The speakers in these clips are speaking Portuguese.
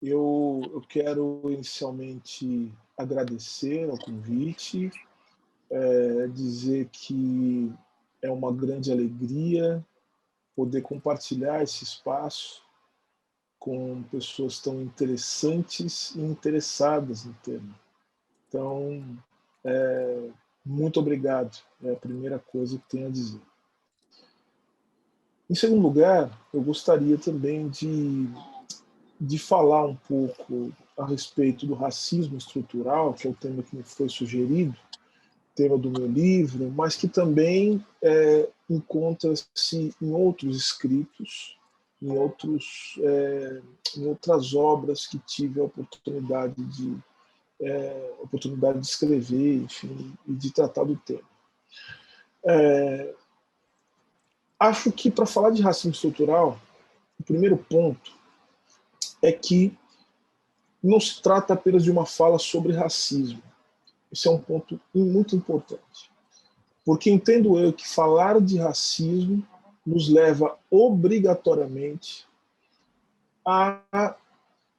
Eu quero inicialmente agradecer ao convite, dizer que é uma grande alegria poder compartilhar esse espaço com pessoas tão interessantes e interessadas no tema. Então, muito obrigado, é a primeira coisa que tenho a dizer. Em segundo lugar, eu gostaria também de falar um pouco a respeito do racismo estrutural, que é o tema que me foi sugerido, tema do meu livro, mas que também encontra-se em outros escritos, em outras obras que tive a oportunidade de escrever, enfim, e de tratar do tema. Acho que para falar de racismo estrutural, o primeiro ponto é que não se trata apenas de uma fala sobre racismo. Esse é um ponto muito importante. Porque entendo eu que falar de racismo nos leva obrigatoriamente a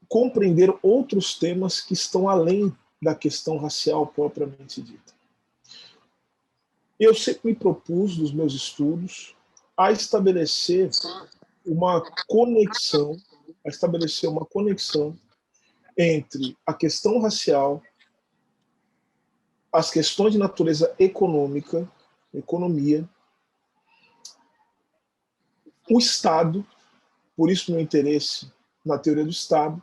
compreender outros temas que estão além da questão racial propriamente dita. Eu sempre me propus, nos meus estudos, a estabelecer uma conexão, entre a questão racial, as questões de natureza econômica, economia, o Estado, por isso meu interesse na teoria do Estado,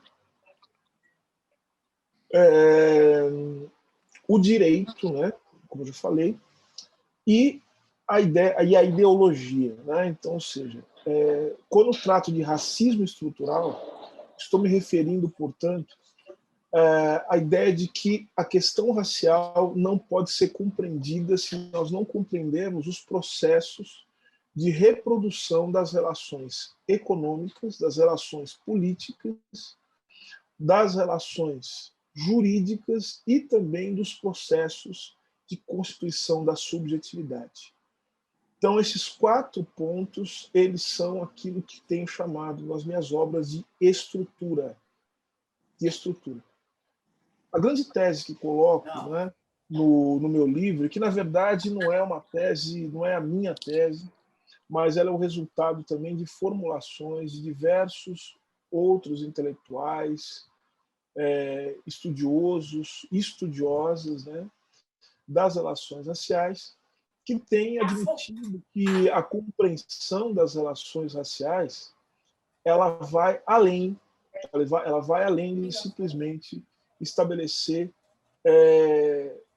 o direito, né, como eu já falei, e a ideia e a ideologia, né? Então, ou seja, quando eu trato de racismo estrutural, estou me referindo, portanto, à ideia de que a questão racial não pode ser compreendida se nós não compreendermos os processos de reprodução das relações econômicas, das relações políticas, das relações jurídicas e também dos processos de constituição da subjetividade. Então, esses 4 pontos, eles são aquilo que tenho chamado nas minhas obras de estrutura. De estrutura. A grande tese que coloco, né, no meu livro, que na verdade não é uma tese, não é a minha tese, mas ela é o resultado também de formulações de diversos outros intelectuais, estudiosas, né, das relações raciais, que têm admitido que a compreensão das relações raciais ela vai além, ela vai além de simplesmente estabelecer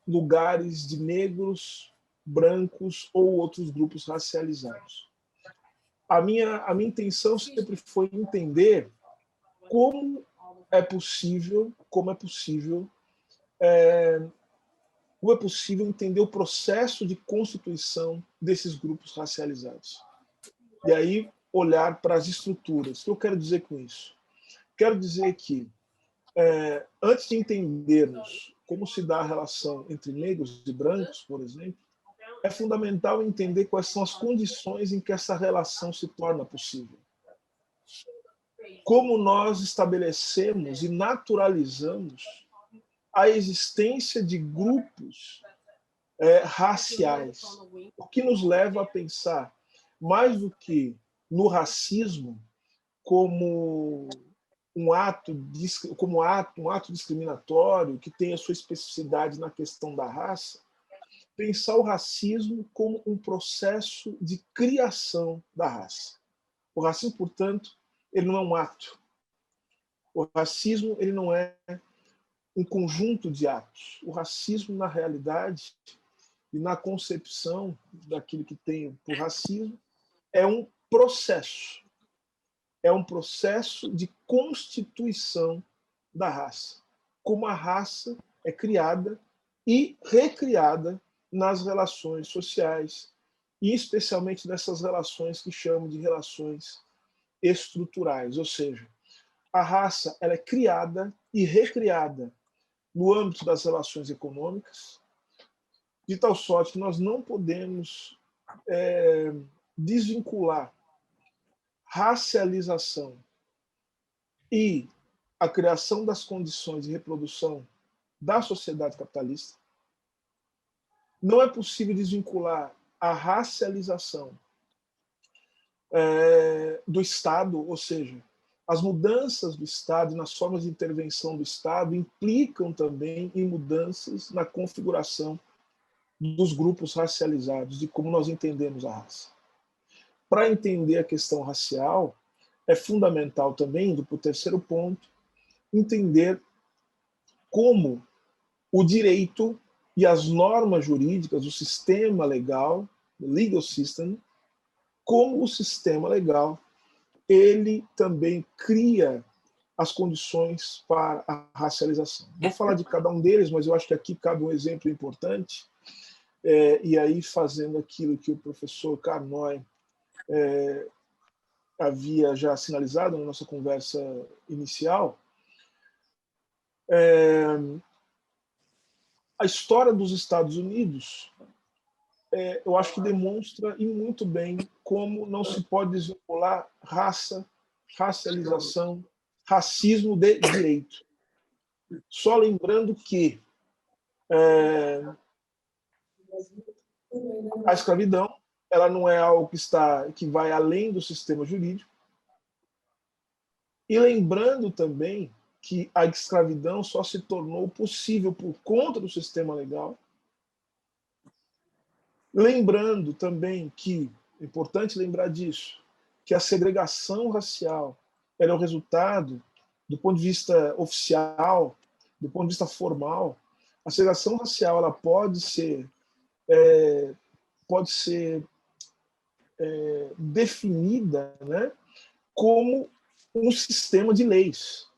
lugares de negros, brancos ou outros grupos racializados. A minha intenção sempre foi entender como é possível, como é possível entender o processo de constituição desses grupos racializados. E aí olhar para as estruturas. O que eu quero dizer com isso? Quero dizer que, antes de entendermos como se dá a relação entre negros e brancos, por exemplo, é fundamental entender quais são as condições em que essa relação se torna possível. Como nós estabelecemos e naturalizamos a existência de grupos raciais, o que nos leva a pensar, mais do que no racismo, como um ato discriminatório que tem a sua especificidade na questão da raça, pensar o racismo como um processo de criação da raça. O racismo, portanto, ele não é um ato. O racismo ele não é um conjunto de atos. O racismo, na realidade, e na concepção daquilo que tem por racismo, é um processo. É um processo de constituição da raça. Como a raça é criada e recriada nas relações sociais, e especialmente nessas relações que chamam de relações estruturais, ou seja, a raça ela é criada e recriada no âmbito das relações econômicas, de tal sorte que nós não podemos desvincular racialização e a criação das condições de reprodução da sociedade capitalista. Não é possível desvincular a racialização do Estado, ou seja, as mudanças do Estado, nas formas de intervenção do Estado, implicam também em mudanças na configuração dos grupos racializados, de como nós entendemos a raça. Para entender a questão racial, é fundamental também, indo para o terceiro ponto, entender como o direito e as normas jurídicas, o sistema legal, o legal system, como o sistema legal, ele também cria as condições para a racialização. Vou falar de cada um deles, mas eu acho que aqui cabe um exemplo importante, e aí fazendo aquilo que o professor Carnoy havia já sinalizado na nossa conversa inicial, a história dos Estados Unidos, eu acho que demonstra e muito bem como não se pode desvincular raça, racialização, racismo de direito. Só lembrando que a escravidão ela não é algo que vai além do sistema jurídico. E lembrando também que a escravidão só se tornou possível por conta do sistema legal. Lembrando também que, é importante lembrar disso, que a segregação racial era o resultado, do ponto de vista oficial, do ponto de vista formal, a segregação racial ela pode ser definida, né, como um sistema de leis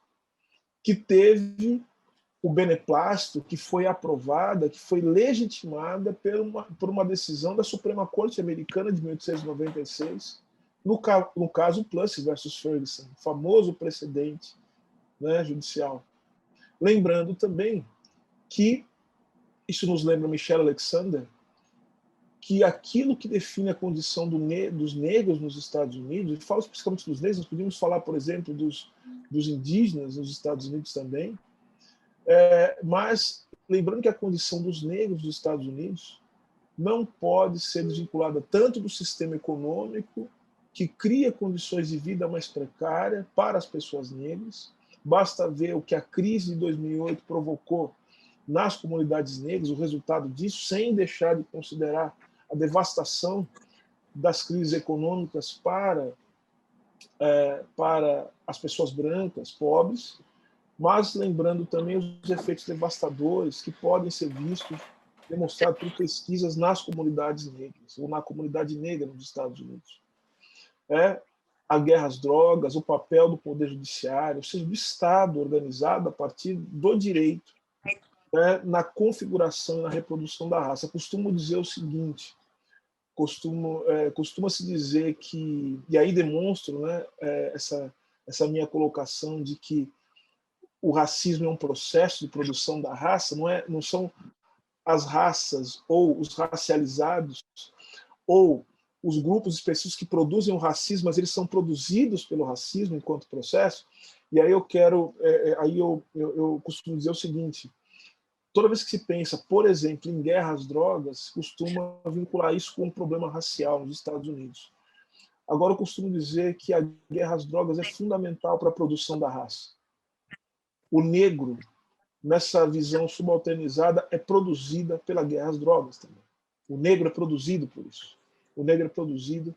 que teve o beneplácito, que foi aprovada, que foi legitimada por uma decisão da Suprema Corte Americana de 1896, no caso Plessy versus Ferguson, famoso precedente, né, judicial. Lembrando também que, isso nos lembra Michelle Alexander, que aquilo que define a condição dos negros nos Estados Unidos, e falo especificamente dos negros, nós podíamos falar, por exemplo, dos indígenas nos Estados Unidos também, mas lembrando que a condição dos negros dos Estados Unidos não pode ser desvinculada tanto do sistema econômico, que cria condições de vida mais precárias para as pessoas negras. Basta ver o que a crise de 2008 provocou nas comunidades negras, o resultado disso, sem deixar de considerar a devastação das crises econômicas para as pessoas brancas, pobres, mas lembrando também os efeitos devastadores que podem ser vistos, demonstrados por pesquisas nas comunidades negras, ou na comunidade negra nos Estados Unidos. A guerra às drogas, o papel do Poder Judiciário, ou seja, do Estado organizado a partir do direito, na configuração e na reprodução da raça. Costumo dizer o seguinte, costuma-se dizer que, e aí demonstro, né, essa minha colocação de que o racismo é um processo de produção da raça, não são as raças ou os racializados ou os grupos específicos que produzem o racismo, mas eles são produzidos pelo racismo enquanto processo. E aí eu costumo dizer o seguinte: toda vez que se pensa, por exemplo, em guerra às drogas, costuma vincular isso com um problema racial nos Estados Unidos. Agora, eu costumo dizer que a guerra às drogas é fundamental para a produção da raça. O negro, nessa visão subalternizada, é produzida pela guerra às drogas também. O negro é produzido por isso. O negro é produzido,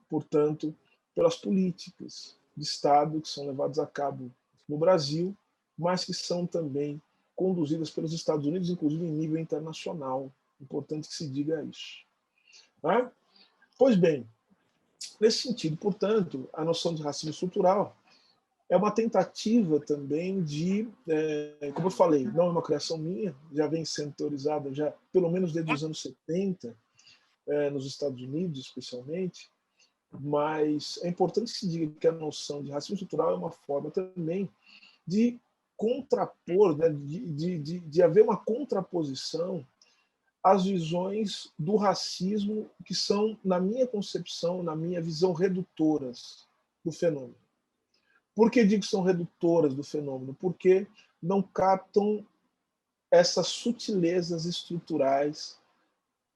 portanto, pelas políticas de Estado que são levadas a cabo no Brasil, mas que são também conduzidas pelos Estados Unidos, inclusive em nível internacional. Importante que se diga isso. Pois bem, nesse sentido, portanto, a noção de racismo estrutural é uma tentativa também de, como eu falei, não é uma criação minha, já vem sendo teorizada já pelo menos desde os anos 70, nos Estados Unidos especialmente, mas é importante que se diga que a noção de racismo estrutural é uma forma também de contrapor, né, de haver uma contraposição às visões do racismo que são, na minha concepção, na minha visão, redutoras do fenômeno. Por que digo que são redutoras do fenômeno? Porque não captam essas sutilezas estruturais,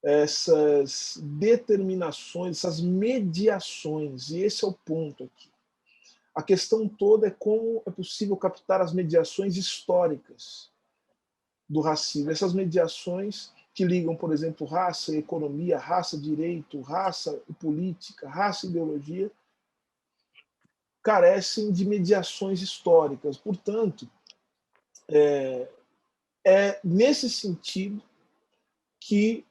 essas determinações, essas mediações, e esse é o ponto aqui. A questão toda é como é possível captar as mediações históricas do racismo, essas mediações que ligam, por exemplo, raça e economia, raça e direito, raça e política, raça e ideologia, carecem de mediações históricas. Portanto, é nesse sentido que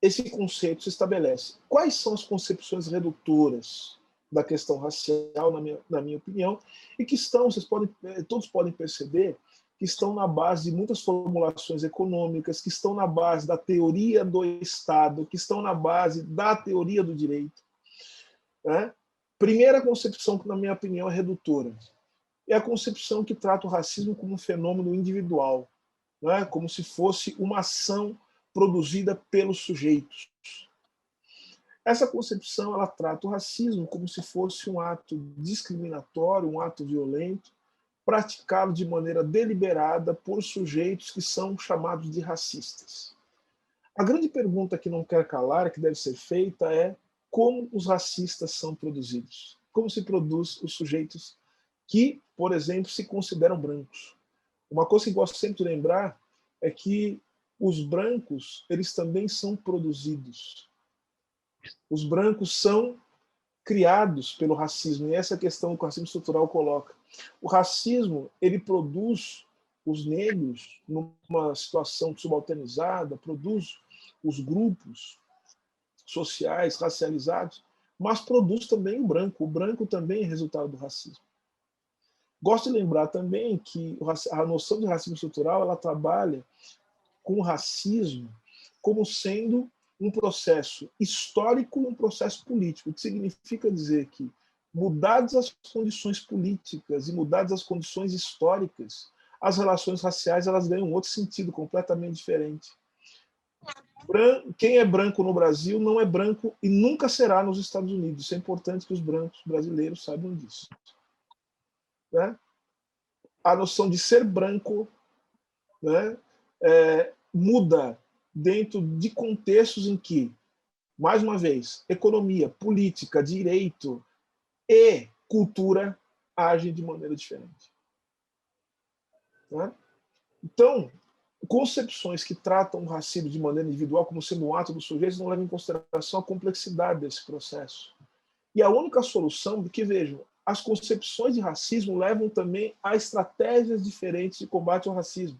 esse conceito se estabelece. Quais são as concepções redutoras da questão racial, na minha opinião, e que estão, todos podem perceber, que estão na base de muitas formulações econômicas, que estão na base da teoria do Estado, que estão na base da teoria do direito. Né? Primeira concepção que, na minha opinião, é redutora, é a concepção que trata o racismo como um fenômeno individual, né? Como se fosse uma ação produzida pelos sujeitos. Essa concepção ela trata o racismo como se fosse um ato discriminatório, um ato violento, praticado de maneira deliberada por sujeitos que são chamados de racistas. A grande pergunta que não quer calar, que deve ser feita, é como os racistas são produzidos? Como se produz os sujeitos que, por exemplo, se consideram brancos? Uma coisa que gosto sempre de lembrar é que os brancos, eles também são produzidos. Os brancos são criados pelo racismo, e essa é a questão que o racismo estrutural coloca. O racismo, ele produz os negros numa situação subalternizada, produz os grupos sociais racializados, mas produz também o branco. O branco também é resultado do racismo. Gosto de lembrar também que a noção de racismo estrutural ela trabalha com o racismo como sendo um processo histórico e um processo político, o que significa dizer que, mudadas as condições políticas e mudadas as condições históricas, as relações raciais elas ganham um outro sentido completamente diferente. Quem é branco no Brasil não é branco e nunca será nos Estados Unidos. Isso é importante que os brancos brasileiros saibam disso. Né? A noção de ser branco, né, muda dentro de contextos em que, mais uma vez, economia, política, direito e cultura agem de maneira diferente. Né? Então, concepções que tratam o racismo de maneira individual como sendo um ato do sujeito não levam em consideração a complexidade desse processo. E a única solução, porque vejam, as concepções de racismo levam também a estratégias diferentes de combate ao racismo.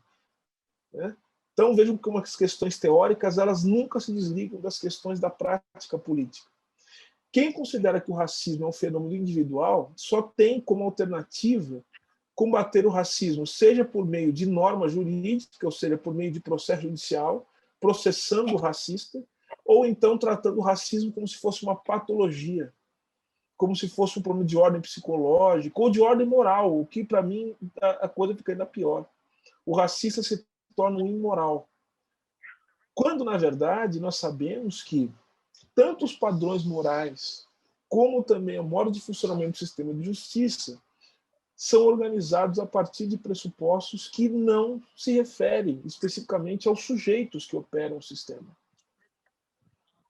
Né? Então vejam como as questões teóricas elas nunca se desligam das questões da prática política. Quem considera que o racismo é um fenômeno individual só tem como alternativa combater o racismo, seja por meio de norma jurídica, ou seja, por meio de processo judicial, processando o racista, ou então tratando o racismo como se fosse uma patologia, como se fosse um problema de ordem psicológica ou de ordem moral, o que, para mim, a coisa fica ainda pior. O racista se torna um imoral. Quando, na verdade, nós sabemos que tanto os padrões morais como também o modo de funcionamento do sistema de justiça são organizados a partir de pressupostos que não se referem especificamente aos sujeitos que operam o sistema.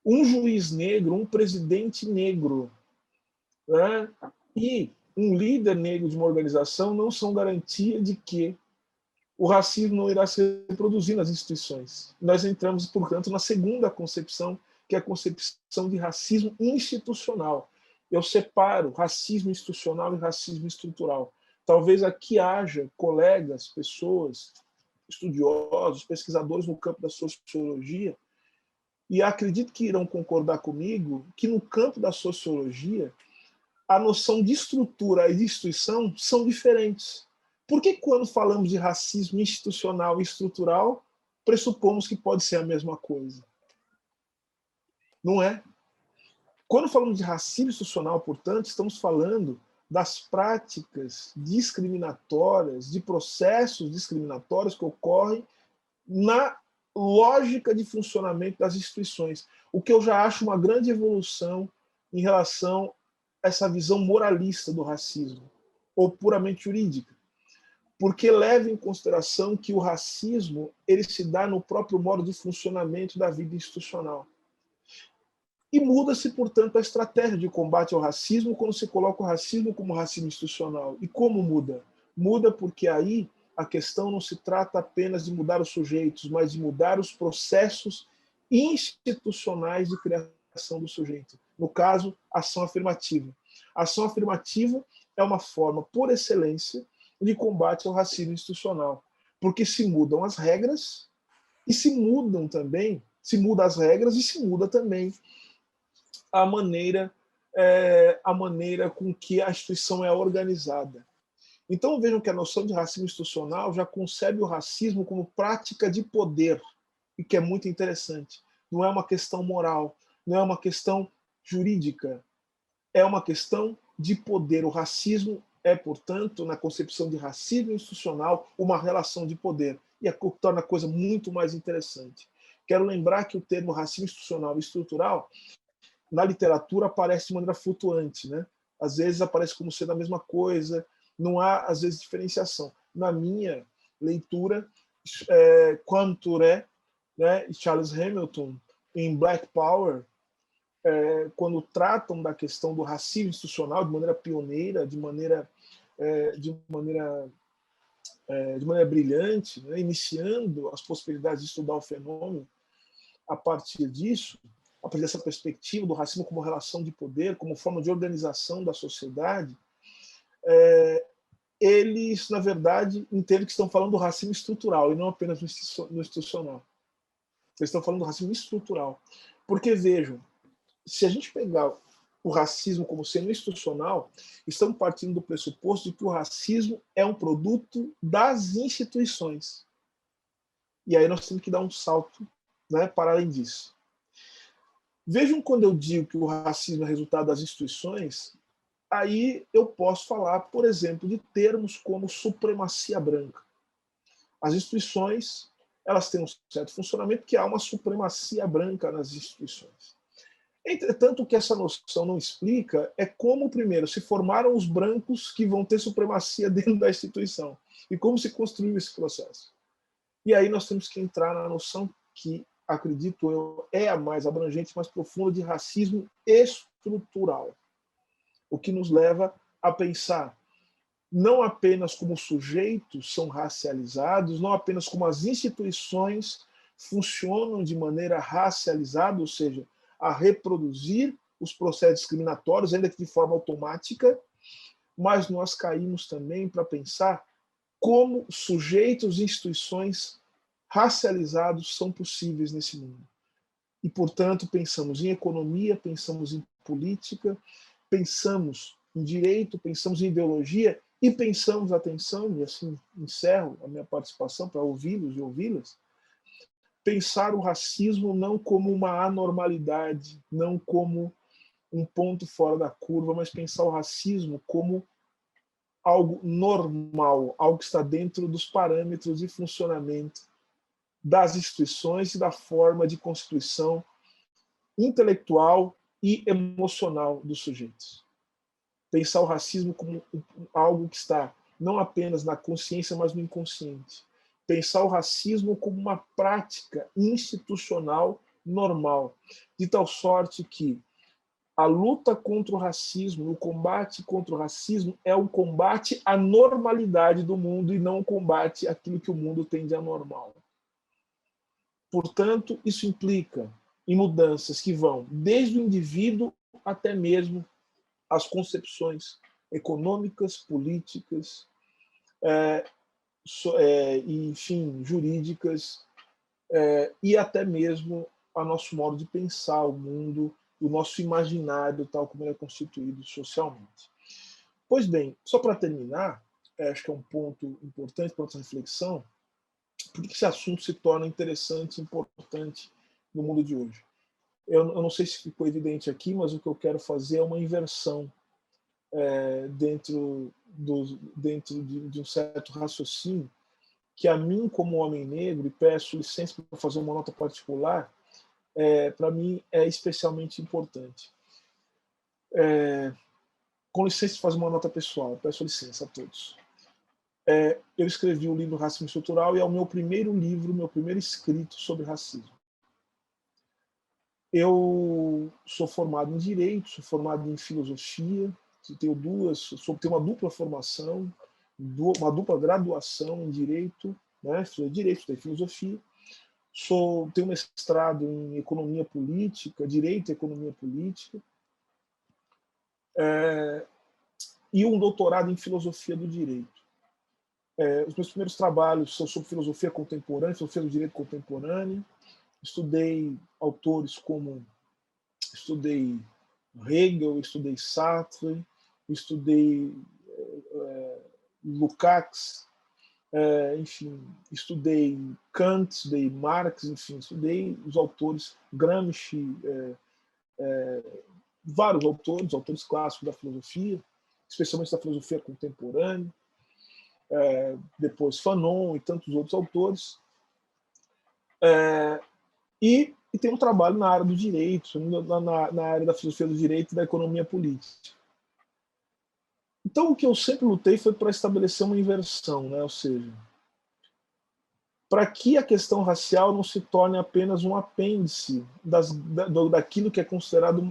Um juiz negro, um presidente negro, né, e um líder negro de uma organização não são garantia de que o racismo não irá se reproduzir nas instituições. Nós entramos, portanto, na segunda concepção, que é a concepção de racismo institucional. Eu separo racismo institucional e racismo estrutural. Talvez aqui haja colegas, pessoas, estudiosos, pesquisadores no campo da sociologia, e acredito que irão concordar comigo que no campo da sociologia a noção de estrutura e de instituição são diferentes. Por que quando falamos de racismo institucional e estrutural, pressupomos que pode ser a mesma coisa? Não é? Quando falamos de racismo institucional, portanto, estamos falando das práticas discriminatórias, de processos discriminatórios que ocorrem na lógica de funcionamento das instituições, o que eu já acho uma grande evolução em relação a essa visão moralista do racismo. ou puramente jurídica, porque leva em consideração que o racismo ele se dá no próprio modo de funcionamento da vida institucional. E muda-se, portanto, a estratégia de combate ao racismo quando se coloca o racismo como racismo institucional. E como muda? Muda porque aí a questão não se trata apenas de mudar os sujeitos, mas de mudar os processos institucionais de criação do sujeito. No caso, ação afirmativa. A ação afirmativa é uma forma, por excelência, de combate ao racismo institucional, porque se mudam as regras e se mudam também, se mudam as regras e se muda também a maneira com que a instituição é organizada. Então vejam que a noção de racismo institucional já concebe o racismo como prática de poder, e que é muito interessante. Não é uma questão moral, não é uma questão jurídica, é uma questão de poder. O racismo é, portanto, na concepção de racismo institucional, uma relação de poder, e é o que torna a coisa muito mais interessante. Quero lembrar que o termo racismo institucional e estrutural na literatura aparece de maneira flutuante, né? Às vezes aparece como sendo a mesma coisa, não há, às vezes, diferenciação. Na minha leitura, Kwame Ture, né, e Charles Hamilton, em Black Power, quando tratam da questão do racismo institucional de maneira pioneira, de maneira brilhante, né, iniciando as possibilidades de estudar o fenômeno a partir disso, a partir dessa perspectiva do racismo como relação de poder, como forma de organização da sociedade, eles, na verdade, entendem que estão falando do racismo estrutural e não apenas no institucional. Eles estão falando do racismo estrutural. Porque, vejam, se a gente pegar o racismo como sendo institucional, estamos partindo do pressuposto de que o racismo é um produto das instituições. E aí nós temos que dar um salto, né, para além disso. Vejam, quando eu digo que o racismo é resultado das instituições, aí eu posso falar, por exemplo, de termos como supremacia branca. As instituições, elas têm um certo funcionamento, que há uma supremacia branca nas instituições. Entretanto, o que essa noção não explica é como, primeiro, se formaram os brancos que vão ter supremacia dentro da instituição e como se construiu esse processo. E aí nós temos que entrar na noção que, acredito eu, é a mais abrangente, mais profunda de racismo estrutural. O que nos leva a pensar não apenas como sujeitos são racializados, não apenas como as instituições funcionam de maneira racializada, ou seja, a reproduzir os processos discriminatórios, ainda que de forma automática, mas nós caímos também para pensar como sujeitos e instituições racializados são possíveis nesse mundo. E, portanto, pensamos em economia, pensamos em política, pensamos em direito, pensamos em ideologia e pensamos, atenção, e assim encerro a minha participação para ouvi-los e ouvi-las, pensar o racismo não como uma anormalidade, não como um ponto fora da curva, mas pensar o racismo como algo normal, algo que está dentro dos parâmetros de funcionamento das instituições e da forma de constituição intelectual e emocional dos sujeitos. Pensar o racismo como algo que está não apenas na consciência, mas no inconsciente. Pensar o racismo como uma prática institucional normal, de tal sorte que a luta contra o racismo, o combate contra o racismo é um combate à normalidade do mundo e não um combate àquilo que o mundo tem de anormal. Portanto, isso implica em mudanças que vão desde o indivíduo até mesmo as concepções econômicas, políticas, enfim, jurídicas, e até mesmo a nosso modo de pensar o mundo, o nosso imaginário, tal como ele é constituído socialmente. Pois bem, só para terminar, acho que é um ponto importante para nossa reflexão, porque esse assunto se torna interessante e importante no mundo de hoje. Eu não sei se ficou evidente aqui, mas o que eu quero fazer é uma inversão dentro de um certo raciocínio que a mim, como homem negro, e peço licença para fazer uma nota particular, para mim é especialmente importante. Com licença de fazer uma nota pessoal, peço licença a todos. Eu escrevi o livro Racismo Estrutural e é o meu primeiro livro, meu primeiro escrito sobre racismo. Eu sou formado em Direito, sou formado em Filosofia, tenho uma dupla formação, uma dupla graduação em Direito, né? Estudei Direito, estudei Filosofia, tenho mestrado em Economia Política, Direito e Economia Política, e um doutorado em Filosofia do Direito. Os meus primeiros trabalhos são sobre filosofia contemporânea, filosofia do direito contemporâneo. Estudei autores como Hegel, estudei Sartre, estudei Lukács, enfim, estudei Kant, estudei Marx, enfim, estudei os autores, Gramsci, vários autores clássicos da filosofia, especialmente da filosofia contemporânea, depois Fanon e tantos outros autores. E tem um trabalho na área do direito, na área da filosofia do direito e da economia política. Então, o que eu sempre lutei foi para estabelecer uma inversão, né? Ou seja, para que a questão racial não se torne apenas um apêndice daquilo que é considerado,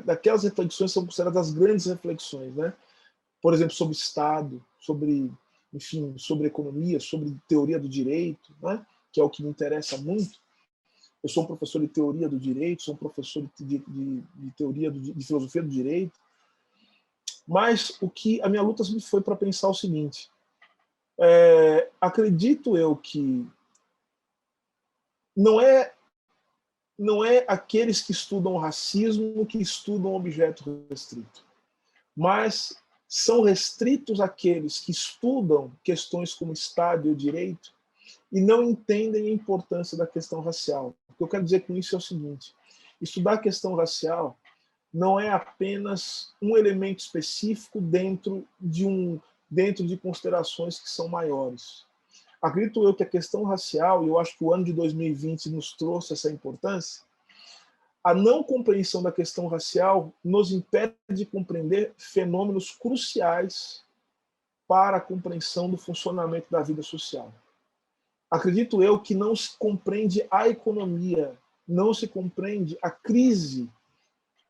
daquelas reflexões que são consideradas as grandes reflexões, né? Por exemplo, sobre Estado, sobre economia, sobre teoria do direito, né? Que é o que me interessa muito. Eu sou um professor de teoria do direito, sou um professor de teoria de filosofia do direito, mas a minha luta sempre foi para pensar o seguinte: acredito eu que não é aqueles que estudam racismo que estudam objeto restrito, mas são restritos aqueles que estudam questões como Estado e o direito e não entendem a importância da questão racial. O que eu quero dizer com isso é o seguinte: estudar a questão racial não é apenas um elemento específico dentro de considerações que são maiores. Acredito eu que a questão racial, e eu acho que o ano de 2020 nos trouxe essa importância, a não compreensão da questão racial nos impede de compreender fenômenos cruciais para a compreensão do funcionamento da vida social. Acredito eu que não se compreende a economia, não se compreende a crise,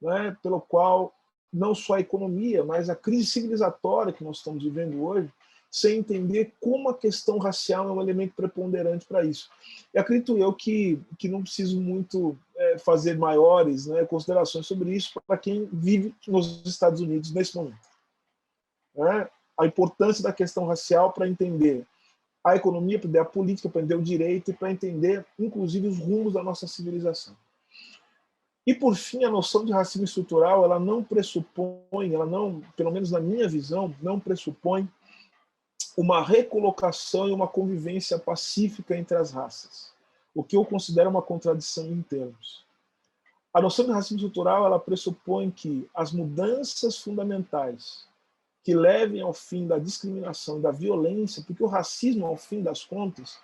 né, pelo qual não só a economia, mas a crise civilizatória que nós estamos vivendo hoje, sem entender como a questão racial é um elemento preponderante para isso. E acredito eu que não preciso muito fazer maiores, né, considerações sobre isso para quem vive nos Estados Unidos nesse momento. Né? A importância da questão racial para entender a economia, para entender a política, para entender o direito e para entender, inclusive, os rumos da nossa civilização. E, por fim, a noção de racismo estrutural, ela não pressupõe, pelo menos na minha visão, não pressupõe uma recolocação e uma convivência pacífica entre as raças, o que eu considero uma contradição em termos. A noção de racismo estrutural, ela pressupõe que as mudanças fundamentais que levem ao fim da discriminação e da violência, porque o racismo, ao fim das contas,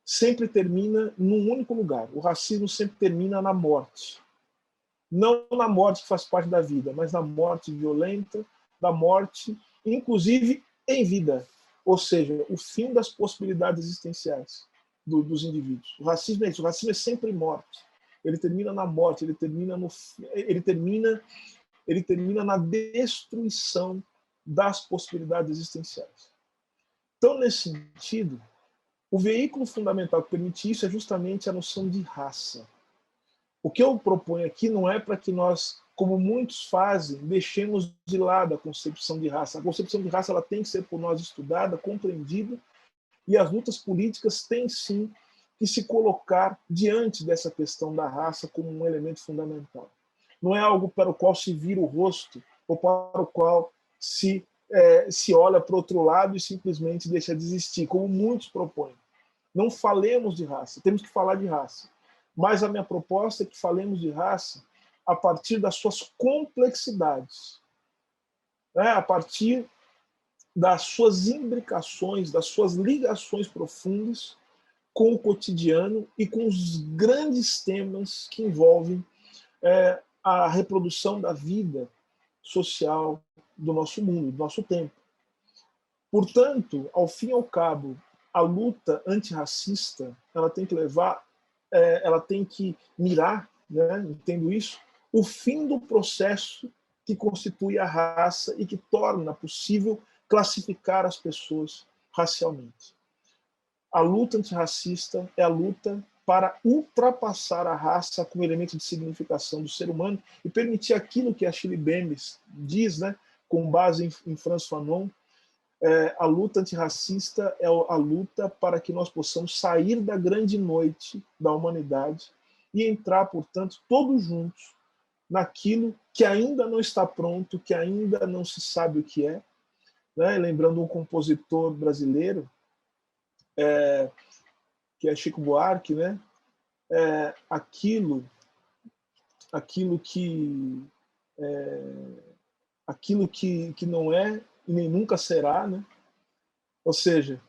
sempre termina num único lugar. O racismo sempre termina na morte. Não na morte que faz parte da vida, mas na morte violenta, da morte, inclusive em vida. Ou seja, o fim das possibilidades existenciais dos indivíduos. O racismo é isso, o racismo é sempre morte. Ele termina na morte, ele termina na destruição das possibilidades existenciais. Então, nesse sentido, o veículo fundamental que permite isso é justamente a noção de raça. O que eu proponho aqui não é para que nós, como muitos fazem, deixemos de lado a concepção de raça. A concepção de raça ela tem que ser por nós estudada, compreendida, e as lutas políticas têm sim que se colocar diante dessa questão da raça como um elemento fundamental. Não é algo para o qual se vira o rosto ou para o qual se olha para o outro lado e simplesmente deixa de existir, como muitos propõem. Não falemos de raça, temos que falar de raça. Mas a minha proposta é que falemos de raça a partir das suas complexidades, né? A partir das suas imbricações, das suas ligações profundas com o cotidiano e com os grandes temas que envolvem a reprodução da vida social do nosso mundo, do nosso tempo. Portanto, ao fim e ao cabo, a luta antirracista, ela tem que levar, ela tem que mirar, né, entendo isso, o fim do processo que constitui a raça e que torna possível classificar as pessoas racialmente. A luta antirracista é a luta para ultrapassar a raça como elemento de significação do ser humano e permitir aquilo que a Shirley Bemis diz, né, com base em Frantz Fanon, a luta antirracista é a luta para que nós possamos sair da grande noite da humanidade e entrar, portanto, todos juntos naquilo que ainda não está pronto, que ainda não se sabe o que é. Né? Lembrando um compositor brasileiro, que é Chico Buarque, né? Aquilo que não é e nem nunca será, né? Ou seja,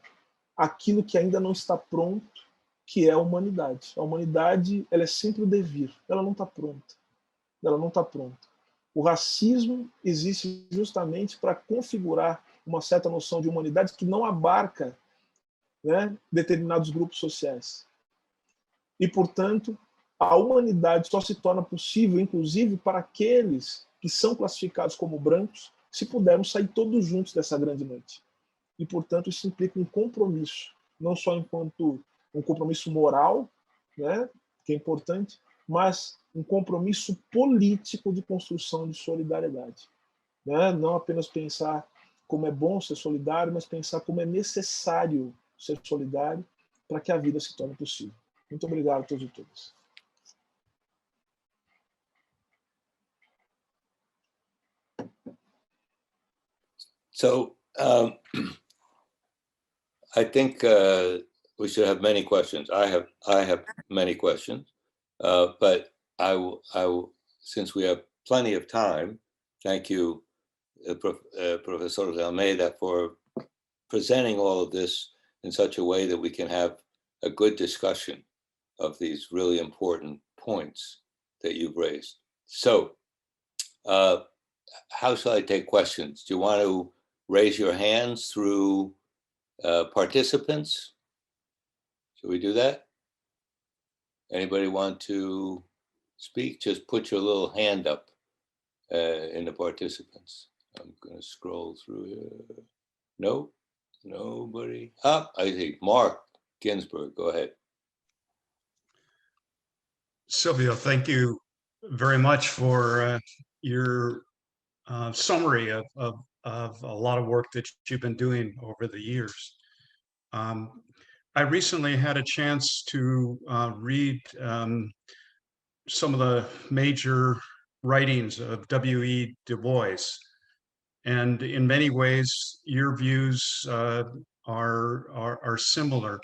aquilo que ainda não está pronto, que é a humanidade. A humanidade, ela é sempre o devir, ela não está pronta. Ela não está pronta. O racismo existe justamente para configurar uma certa noção de humanidade que não abarca, né, determinados grupos sociais. E, portanto, a humanidade só se torna possível, inclusive, para aqueles que são classificados como brancos, se pudermos sair todos juntos dessa grande noite. E, portanto, isso implica um compromisso, não só enquanto um compromisso moral, né, que é importante, mas um compromisso político de construção de solidariedade. Né? Não apenas pensar como é bom ser solidário, mas pensar como é necessário ser solidário para que a vida se torne possível. Muito obrigado a todos e todas. So I think we should have many questions. I have many questions, but I will, since we have plenty of time, thank you, Professor de Almeida, for presenting all of this in such a way that we can have a good discussion of these really important points that you've raised. So, how shall I take questions? Do you want to raise your hands through participants? Should we do that? Anybody want to speak? Just put your little hand up in the participants. I'm going to scroll through here. No, nobody. Ah, I see. Mark Ginsburg, go ahead. Silvio, thank you very much for your summary of a lot of work that you've been doing over the years. I recently had a chance to read some of the major writings of W.E. Du Bois, and in many ways, your views are similar.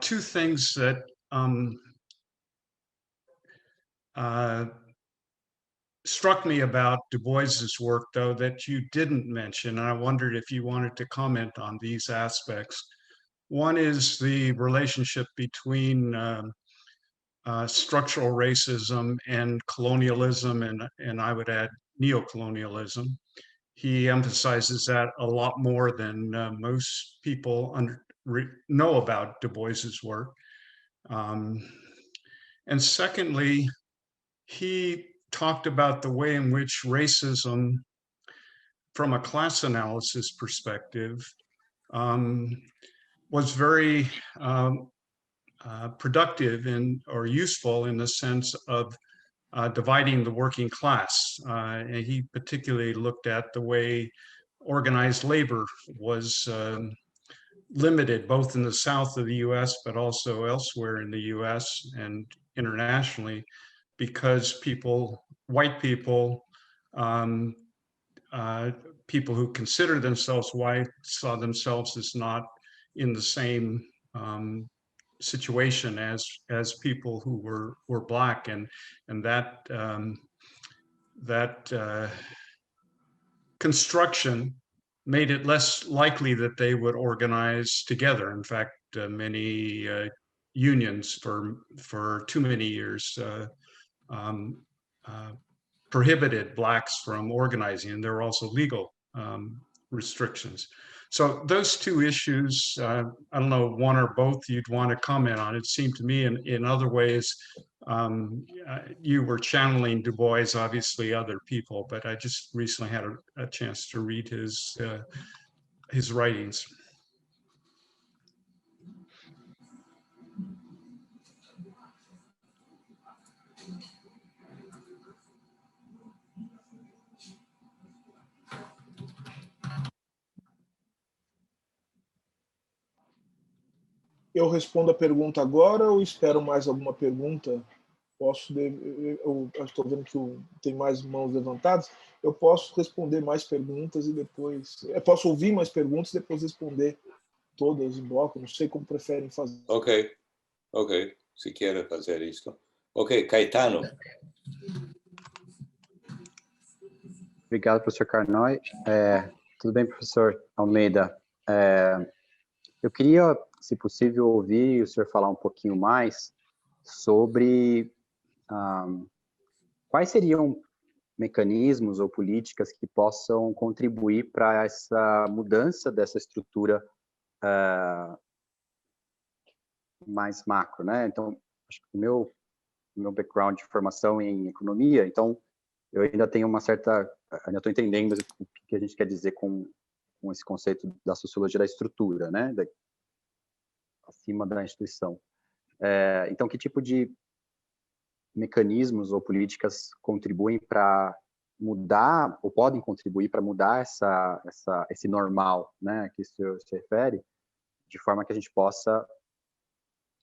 Two things that struck me about Du Bois's work, though, that you didn't mention, and I wondered if you wanted to comment on these aspects. One is the relationship between structural racism and colonialism, and I would add neocolonialism. He emphasizes that a lot more than most people know about Du Bois's work. And secondly, he talked about the way in which racism, from a class analysis perspective, was very productive or useful in the sense of dividing the working class. And he particularly looked at the way organized labor was limited, both in the south of the US, but also elsewhere in the US and internationally, because white people, people who consider themselves white, saw themselves as not in the same situation as people who were Black, and that construction made it less likely that they would organize together. In fact, many unions for too many years prohibited blacks from organizing, and there were also legal restrictions. So those two issues, I don't know, one or both you'd want to comment on. It seemed to me in other ways, you were channeling Du Bois, obviously other people, but I just recently had a chance to read his writings. Eu respondo a pergunta agora ou espero mais alguma pergunta? Eu estou vendo que tem mais mãos levantadas. Eu posso responder mais perguntas e depois... Eu posso ouvir mais perguntas e depois responder todas em bloco. Não sei como preferem fazer. Ok. Se quer fazer isso. Ok, Caetano. Obrigado, professor Carnoy. Tudo bem, professor Almeida? Eu queria, se possível, ouvir o senhor falar um pouquinho mais sobre quais seriam mecanismos ou políticas que possam contribuir para essa mudança dessa estrutura mais macro, né? Então, acho que o meu background de formação em economia, então eu ainda tenho ainda estou entendendo o que a gente quer dizer com esse conceito da sociologia da estrutura, né? Acima da instituição. Então, que tipo de mecanismos ou políticas contribuem para mudar, ou podem contribuir para mudar esse normal, né, que o senhor se refere, de forma que a gente possa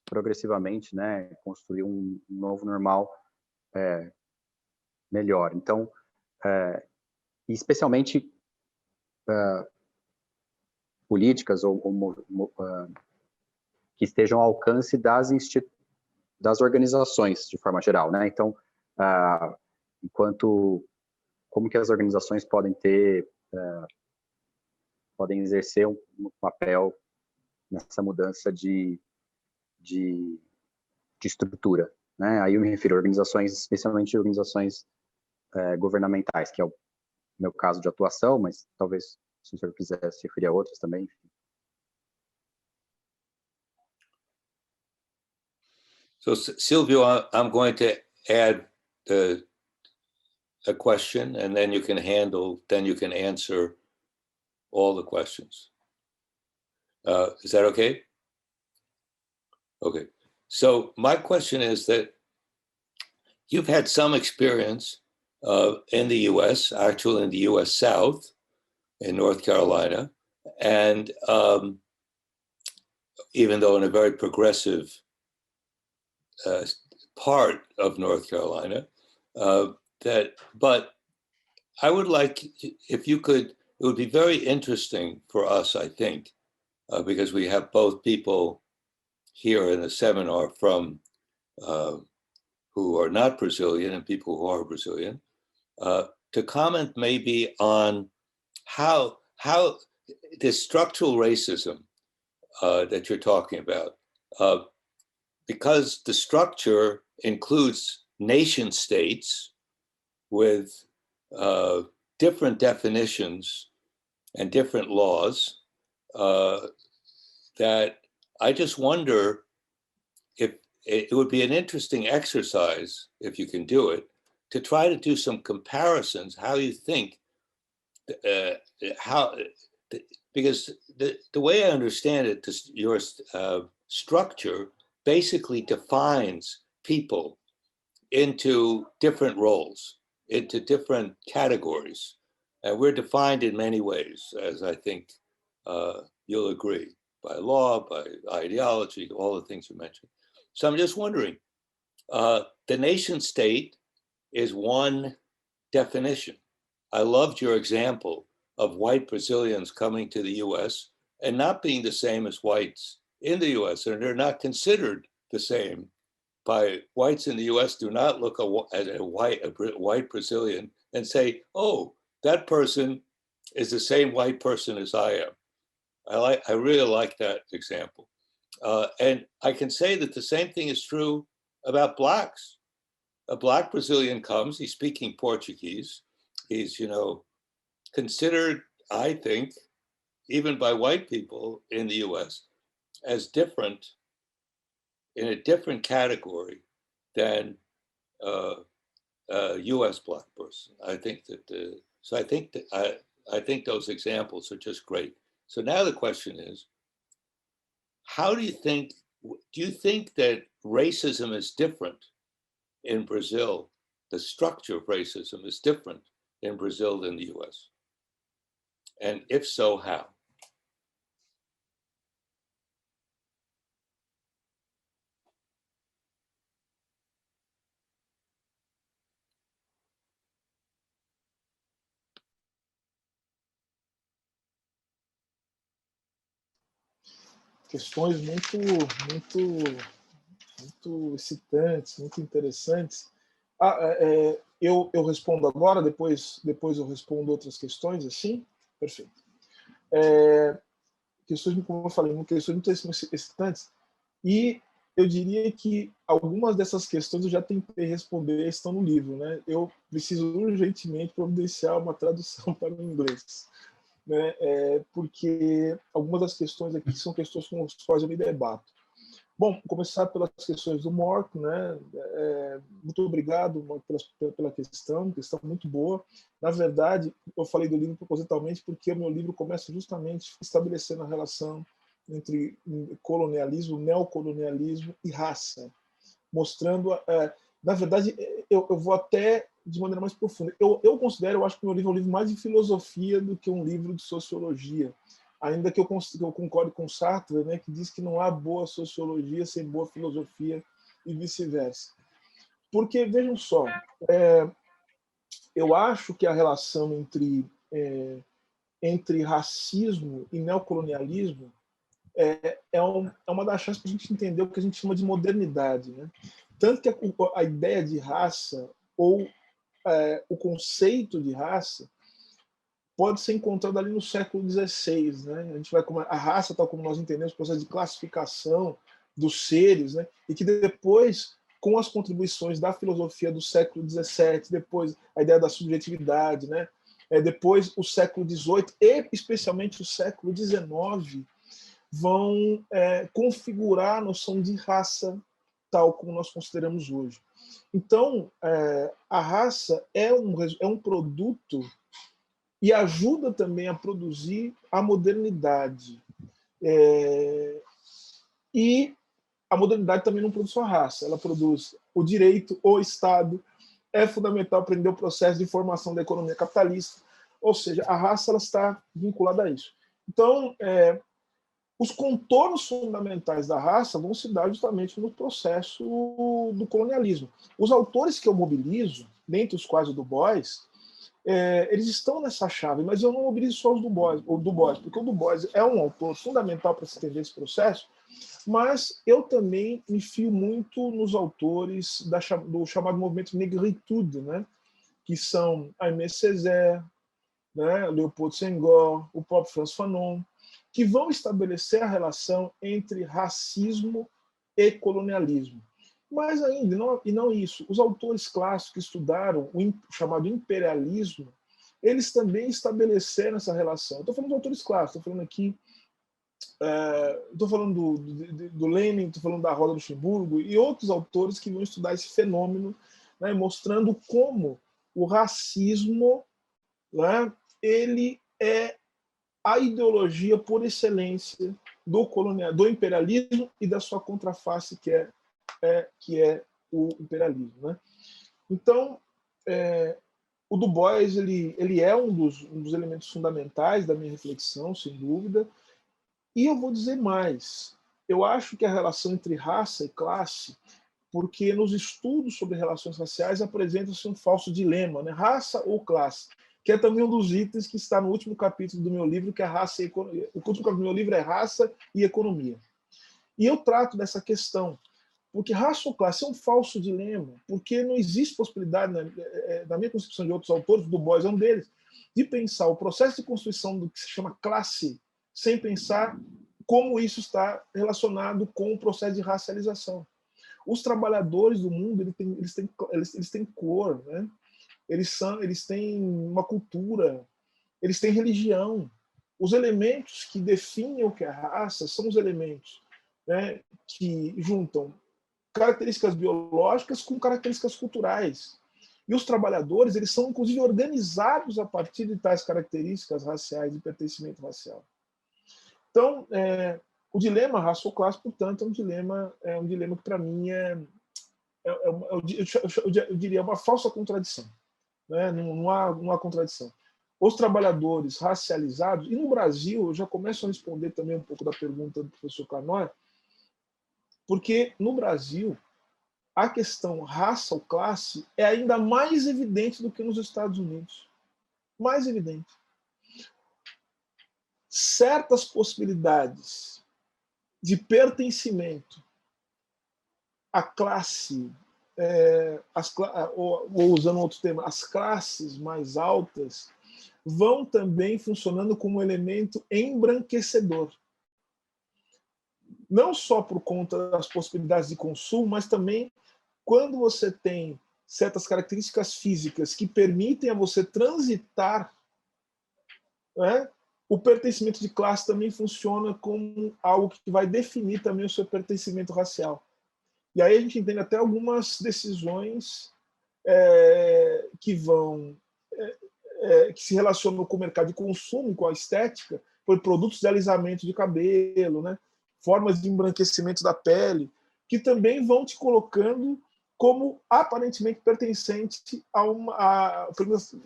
progressivamente, né, construir um novo normal melhor. Então, especialmente políticas que estejam ao alcance das organizações, de forma geral, né? Então, como que as organizações podem exercer um papel nessa mudança de estrutura, né? Aí eu me refiro a organizações, especialmente organizações governamentais, que é o meu caso de atuação, mas talvez se o senhor quiser se referir a outras também. So, Silvio, I'm going to add a question, and then you can answer all the questions. Is that okay? Okay. So my question is that you've had some experience in the U.S., actually in the U.S. South, in North Carolina, and even though in a very progressive part of North Carolina, but I would like, if you could, it would be very interesting for us, I think, because we have both people here in the seminar from who are not Brazilian and people who are Brazilian, to comment maybe on how this structural racism that you're talking about, because the structure includes nation states with different definitions and different laws, that I just wonder if it would be an interesting exercise, if you can do it, to try to do some comparisons, how you think, because the way I understand it, your structure basically defines people into different roles, into different categories. And we're defined in many ways, as I think you'll agree, by law, by ideology, all the things you mentioned. So I'm just wondering, the nation state is one definition. I loved your example of white Brazilians coming to the US and not being the same as whites in the US, and they're not considered the same by whites in the US. Do not look at a white Brazilian and say, oh, that person is the same white person as I am. I really like that example. And I can say that the same thing is true about blacks. a Black Brazilian comes, he's speaking Portuguese. He's, considered, I think, even by white people in the US, as different, in a different category than a US Black person. I think that, I think those examples are just great. So now the question is, do you think that racism is different in Brazil? The structure of racism is different in Brazil than the US? And if so, how? Questões muito excitantes, muito interessantes. Eu respondo agora, depois eu respondo outras questões, assim? Perfeito. Questões, como eu falei, questões muito excitantes, e eu diria que algumas dessas questões eu já tentei responder, estão no livro, né? Eu preciso urgentemente providenciar uma tradução para o inglês, né? Porque algumas das questões aqui são questões com as quais eu me debato. Bom, começar pelas questões do Morco, né? Muito obrigado, Morco, pela questão muito boa. Na verdade, eu falei do livro propositalmente porque o meu livro começa justamente estabelecendo a relação entre colonialismo, neocolonialismo e raça, mostrando, na verdade, eu vou até de maneira mais profunda. Eu acho que o meu livro é um livro mais de filosofia do que um livro de sociologia, ainda que eu concorde com Sartre, né, que diz que não há boa sociologia sem boa filosofia e vice-versa. Porque, vejam só, eu acho que a relação entre racismo e neocolonialismo é uma das chances para a gente entender o que a gente chama de modernidade, né? Tanto que a ideia de raça ou o conceito de raça pode ser encontrado ali no século XVI, né? A gente vai a raça, tal como nós entendemos, o processo de classificação dos seres, né? E que depois, com as contribuições da filosofia do século XVII, depois a ideia da subjetividade, né? Depois o século XVIII e especialmente o século XIX vão configurar a noção de raça tal como nós consideramos hoje. Então, a raça é um produto e ajuda também a produzir a modernidade. E a modernidade também não produz só a raça, ela produz o direito, o Estado. É fundamental aprender o processo de formação da economia capitalista, ou seja, a raça ela está vinculada a isso. Então, os contornos fundamentais da raça vão se dar justamente no processo do colonialismo. Os autores que eu mobilizo, dentre os quais o Du Bois, eles estão nessa chave, mas eu não mobilizo só os Du Bois, porque o Du Bois é um autor fundamental para se entender esse processo, mas eu também me fio muito nos autores do chamado movimento Negritude, né? Que são Aimé Césaire, né? Leopold Senghor, o próprio Frantz Fanon, que vão estabelecer a relação entre racismo e colonialismo. Mas ainda, não isso, os autores clássicos que estudaram o chamado imperialismo, eles também estabeleceram essa relação. Estou falando de autores clássicos, estou falando aqui, estou falando do Lenin, estou falando da Rosa Luxemburgo e outros autores que vão estudar esse fenômeno, né, mostrando como o racismo, né, ele é a ideologia por excelência do imperialismo e da sua contraface, que é o imperialismo, né? Então, o Du Bois ele é um dos elementos fundamentais da minha reflexão, sem dúvida. E eu vou dizer mais. Eu acho que a relação entre raça e classe, porque nos estudos sobre relações raciais apresenta-se um falso dilema, né? Raça ou classe, que é também um dos itens que está no último capítulo do meu livro, que é raça e economia. O último capítulo do meu livro é Raça e Economia. E eu trato dessa questão, porque raça ou classe é um falso dilema, porque não existe possibilidade, na minha concepção de outros autores, Du Bois é um deles, de pensar o processo de construção do que se chama classe sem pensar como isso está relacionado com o processo de racialização. Os trabalhadores do mundo, eles têm cor, né? Eles têm uma cultura, eles têm religião. Os elementos que definem o que é raça são os elementos, né, que juntam características biológicas com características culturais. E os trabalhadores, eles são, inclusive, organizados a partir de tais características raciais, de pertencimento racial. Então, o dilema raça ou classe, portanto, é um dilema que, para mim, eu diria, uma falsa contradição. Né? Não há contradição. Os trabalhadores racializados, e no Brasil, eu já começo a responder também um pouco da pergunta do professor Carnoy, porque no Brasil, a questão raça ou classe é ainda mais evidente do que nos Estados Unidos. Mais evidente. Certas possibilidades de pertencimento à classe, ou usando outro termo, as classes mais altas, vão também funcionando como um elemento embranquecedor. Não só por conta das possibilidades de consumo, mas também quando você tem certas características físicas que permitem a você transitar, né, o pertencimento de classe também funciona como algo que vai definir também o seu pertencimento racial. E aí a gente entende até algumas decisões que vão que se relacionam com o mercado de consumo, com a estética, por produtos de alisamento de cabelo, né, formas de embranquecimento da pele, que também vão te colocando como aparentemente pertencente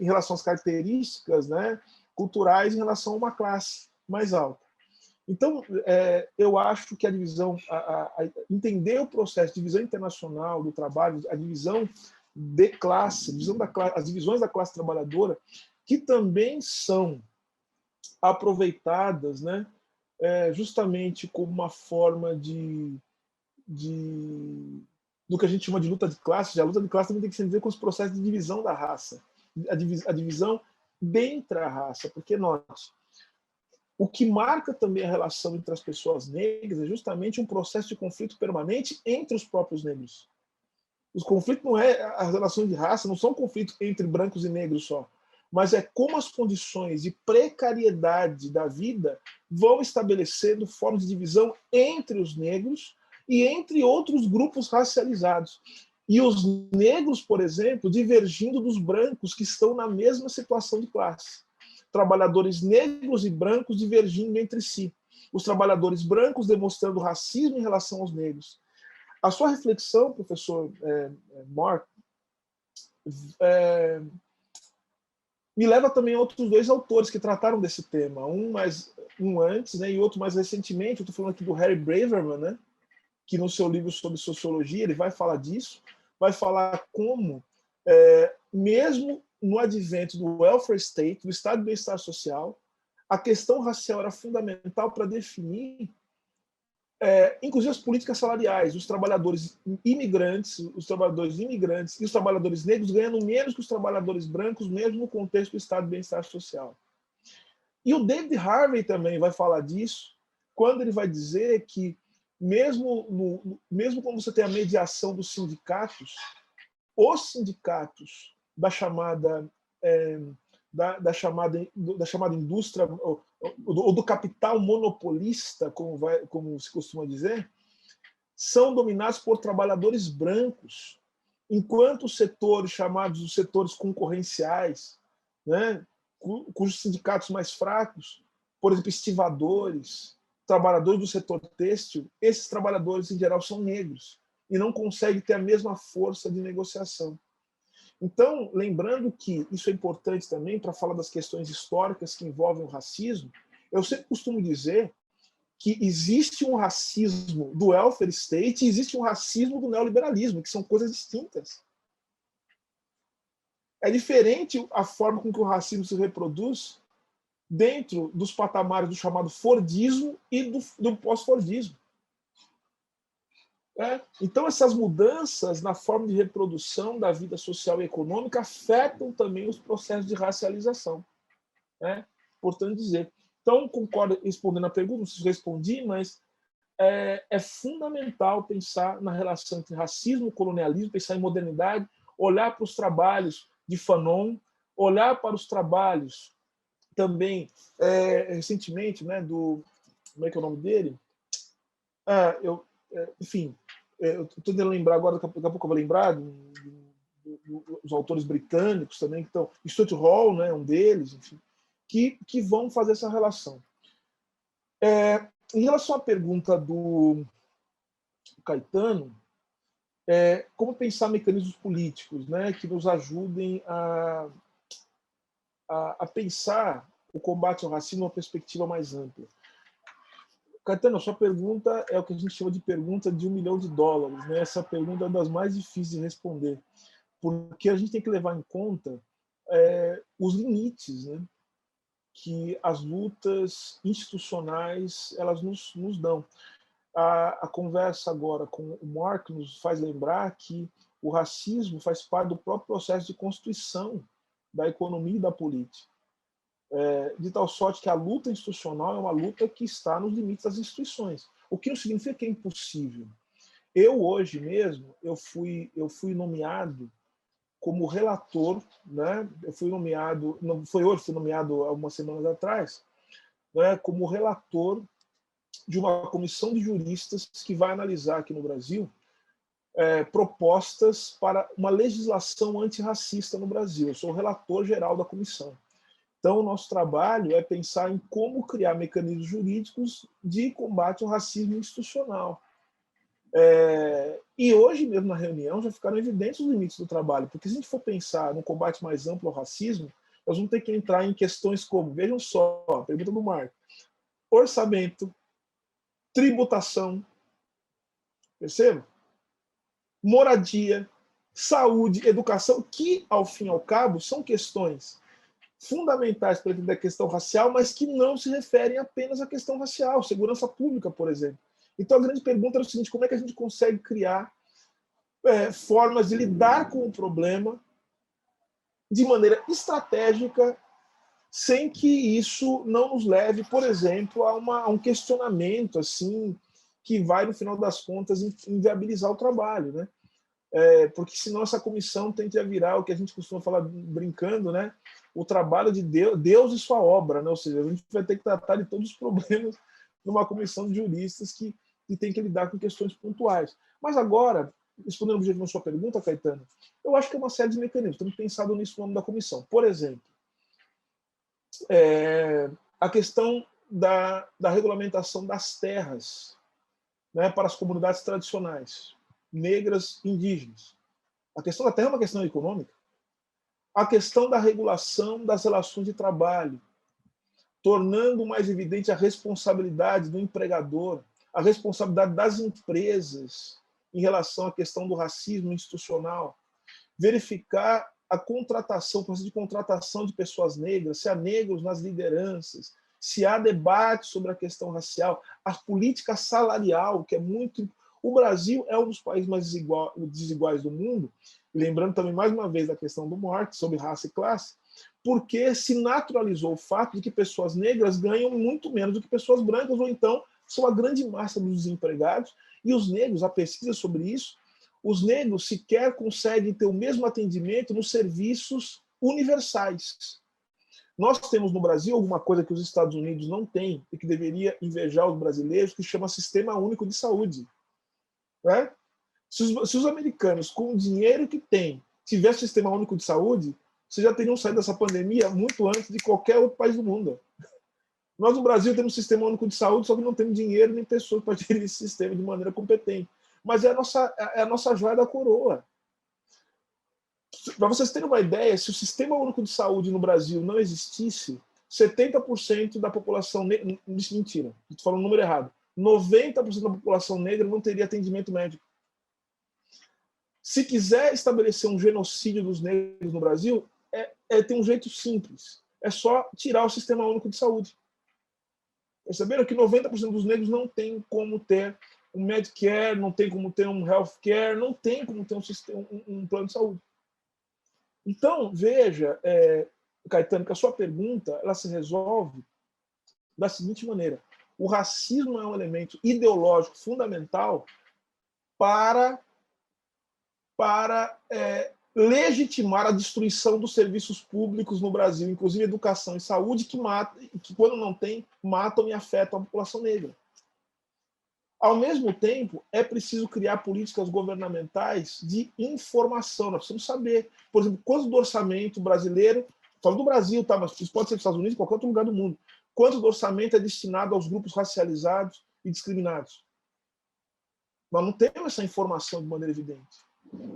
em relação às características, né, culturais, em relação a uma classe mais alta. Então, eu acho que a divisão, entender o processo de divisão internacional do trabalho, a divisão de classe, as divisões da classe trabalhadora, que também são aproveitadas, né, justamente como uma forma do que a gente chama de luta de classe. A luta de classe também tem que se dizer com os processos de divisão da raça, a divisão dentro da raça, porque note, o que marca também a relação entre as pessoas negras é justamente um processo de conflito permanente entre os próprios negros. Os conflitos não as relações de raça não são conflitos entre brancos e negros só, mas é como as condições de precariedade da vida vão estabelecendo formas de divisão entre os negros e entre outros grupos racializados. E os negros, por exemplo, divergindo dos brancos que estão na mesma situação de classe. Trabalhadores negros e brancos divergindo entre si. Os trabalhadores brancos demonstrando racismo em relação aos negros. A sua reflexão, professor Mark, me leva também a outros dois autores que trataram desse tema. Um antes, né, e outro mais recentemente. Eu estou falando aqui do Harry Braverman, né, que no seu livro sobre sociologia ele vai falar disso, vai falar como, mesmo no advento do welfare state, do estado de bem-estar social, a questão racial era fundamental para definir, inclusive as políticas salariais. Os trabalhadores imigrantes e os trabalhadores negros ganhando menos que os trabalhadores brancos, mesmo no contexto do estado de bem-estar social. E o David Harvey também vai falar disso, quando ele vai dizer que mesmo quando você tem a mediação dos sindicatos, os sindicatos da chamada indústria ou do capital monopolista, como se costuma dizer, são dominados por trabalhadores brancos, enquanto os setores chamados os setores concorrenciais, né, cujos sindicatos mais fracos, por exemplo, estivadores, trabalhadores do setor têxtil, esses trabalhadores em geral são negros e não conseguem ter a mesma força de negociação. Então, lembrando que isso é importante também para falar das questões históricas que envolvem o racismo, eu sempre costumo dizer que existe um racismo do welfare state e existe um racismo do neoliberalismo, que são coisas distintas. É diferente a forma com que o racismo se reproduz dentro dos patamares do chamado Fordismo e do pós-Fordismo. Então, essas mudanças na forma de reprodução da vida social e econômica afetam também os processos de racialização. Portanto, dizer. Então, concordo, respondendo a pergunta, não sei se respondi, mas é fundamental pensar na relação entre racismo e colonialismo, pensar em modernidade, olhar para os trabalhos de Fanon, olhar para os trabalhos também, recentemente, né, do... Como é que é o nome dele? Enfim, eu estou tentando lembrar agora, daqui a pouco eu vou lembrar, dos autores britânicos também, que estão... Stuart Hall, né, um deles, enfim, que vão fazer essa relação. Em relação à pergunta do Caetano, como pensar mecanismos políticos, né, que nos ajudem a pensar o combate ao racismo numa perspectiva mais ampla. Caetano, a sua pergunta é o que a gente chama de pergunta de $1 milhão, né? Essa pergunta é uma das mais difíceis de responder, porque a gente tem que levar em conta os limites, né, que as lutas institucionais elas nos dão. A conversa agora com o Mark nos faz lembrar que o racismo faz parte do próprio processo de constituição da economia e da política. De tal sorte que a luta institucional é uma luta que está nos limites das instituições, o que não significa que é impossível. Eu, hoje mesmo, eu fui nomeado como relator, né? Eu fui nomeado, não foi hoje, fui nomeado há umas semanas atrás, né, como relator de uma comissão de juristas que vai analisar aqui no Brasil propostas para uma legislação antirracista no Brasil. Eu sou o relator geral da comissão. Então, o nosso trabalho é pensar em como criar mecanismos jurídicos de combate ao racismo institucional. E hoje mesmo na reunião já ficaram evidentes os limites do trabalho, porque se a gente for pensar num combate mais amplo ao racismo, nós vamos ter que entrar em questões como, vejam só, a pergunta do Marco, orçamento, tributação, percebe? Moradia, saúde, educação, que, ao fim e ao cabo, são questões fundamentais para entender a questão racial, mas que não se referem apenas à questão racial, segurança pública, por exemplo. Então, a grande pergunta é o seguinte: como é que a gente consegue criar formas de lidar com o problema de maneira estratégica, sem que isso não nos leve, por exemplo, a um questionamento assim que vai, no final das contas, inviabilizar o trabalho, né? Porque senão essa comissão tende a virar o que a gente costuma falar brincando, né? O trabalho de Deus e sua obra, né? Ou seja, a gente vai ter que tratar de todos os problemas numa comissão de juristas que tem que lidar com questões pontuais. Mas agora, respondendo objetivamente a sua pergunta, Caetano, eu acho que é uma série de mecanismos. Temos pensado nisso no nome da comissão. Por exemplo, a questão da regulamentação das terras, né, para as comunidades tradicionais, negras, indígenas. A questão da terra é uma questão econômica. A questão da regulação das relações de trabalho, tornando mais evidente a responsabilidade do empregador, a responsabilidade das empresas em relação à questão do racismo institucional, verificar a contratação, o processo de contratação de pessoas negras, se há negros nas lideranças, se há debate sobre a questão racial, a política salarial, que é muito... O Brasil é um dos países mais desiguais do mundo, lembrando também, mais uma vez, da questão do Marx, sobre raça e classe, porque se naturalizou o fato de que pessoas negras ganham muito menos do que pessoas brancas, ou então são a grande massa dos desempregados, e os negros, a pesquisa sobre isso, os negros sequer conseguem ter o mesmo atendimento nos serviços universais. Nós temos no Brasil alguma coisa que os Estados Unidos não têm e que deveria invejar os brasileiros, que chama Sistema Único de Saúde. Né? Se os americanos, com o dinheiro que têm, tivessem Sistema Único de Saúde, vocês já teriam saído dessa pandemia muito antes de qualquer outro país do mundo. Nós, no Brasil, temos um Sistema Único de Saúde, só que não temos dinheiro nem pessoas para gerir esse sistema de maneira competente. Mas é a nossa joia da coroa. Para vocês terem uma ideia, se o Sistema Único de Saúde no Brasil não existisse, 70% da população negra... Mentira, estou falando o número errado. 90% da população negra não teria atendimento médico. Se quiser estabelecer um genocídio dos negros no Brasil, tem um jeito simples. É só tirar o Sistema Único de Saúde. Perceberam que 90% dos negros não tem como ter um Medicare, não tem como ter um Healthcare, não tem como ter um plano de saúde. Então, veja, Caetano, que a sua pergunta ela se resolve da seguinte maneira. O racismo é um elemento ideológico fundamental para legitimar a destruição dos serviços públicos no Brasil, inclusive educação e saúde, que quando não tem, matam e afetam a população negra. Ao mesmo tempo, é preciso criar políticas governamentais de informação. Nós precisamos saber, por exemplo, quanto do orçamento brasileiro, falo do Brasil, tá, mas isso pode ser dos Estados Unidos, em qualquer outro lugar do mundo, quanto do orçamento é destinado aos grupos racializados e discriminados. Nós não temos essa informação de maneira evidente.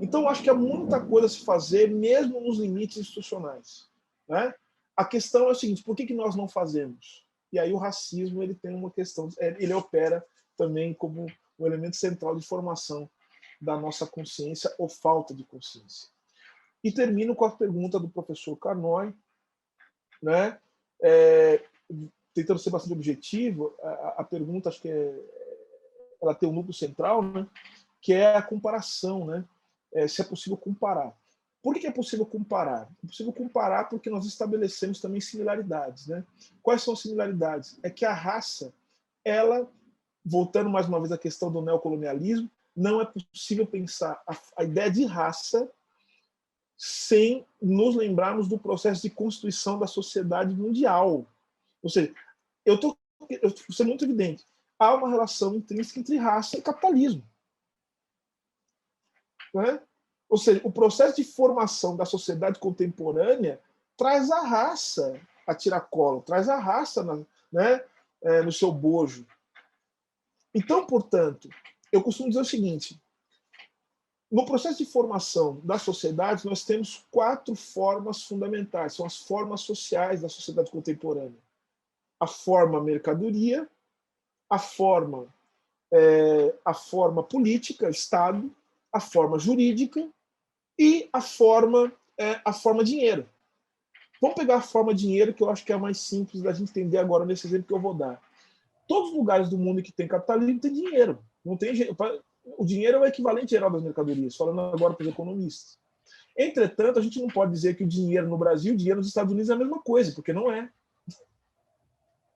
Então, eu acho que há muita coisa a se fazer, mesmo nos limites institucionais, né? A questão é o seguinte: por que nós não fazemos? E aí o racismo ele tem uma questão, ele opera também como um elemento central de formação da nossa consciência ou falta de consciência. E termino com a pergunta do professor Carnoy, né? Tentando ser bastante objetivo, a pergunta, acho que ela tem um núcleo central, né? Que é a comparação, né? Se é possível comparar. Por que é possível comparar? É possível comparar porque nós estabelecemos também similaridades, né? Quais são as similaridades? É que a raça, ela, voltando mais uma vez à questão do neocolonialismo, não é possível pensar a ideia de raça sem nos lembrarmos do processo de constituição da sociedade mundial. Ou seja, eu estou sendo muito evidente, há uma relação intrínseca entre raça e capitalismo. Né? Ou seja, o processo de formação da sociedade contemporânea traz a raça a tiracolo, traz a raça né, no seu bojo. Então, portanto, eu costumo dizer o seguinte: no processo de formação das sociedades, nós temos 4 formas fundamentais, são as formas sociais da sociedade contemporânea. A forma mercadoria, a forma política, Estado, a forma jurídica e a forma dinheiro. Vamos pegar a forma dinheiro, que eu acho que é a mais simples da gente entender agora nesse exemplo que eu vou dar. Todos os lugares do mundo que tem capitalismo tem dinheiro. Não tem, o dinheiro é o equivalente geral das mercadorias, falando agora para os economistas. Entretanto, a gente não pode dizer que o dinheiro no Brasil e o dinheiro nos Estados Unidos é a mesma coisa, porque não é.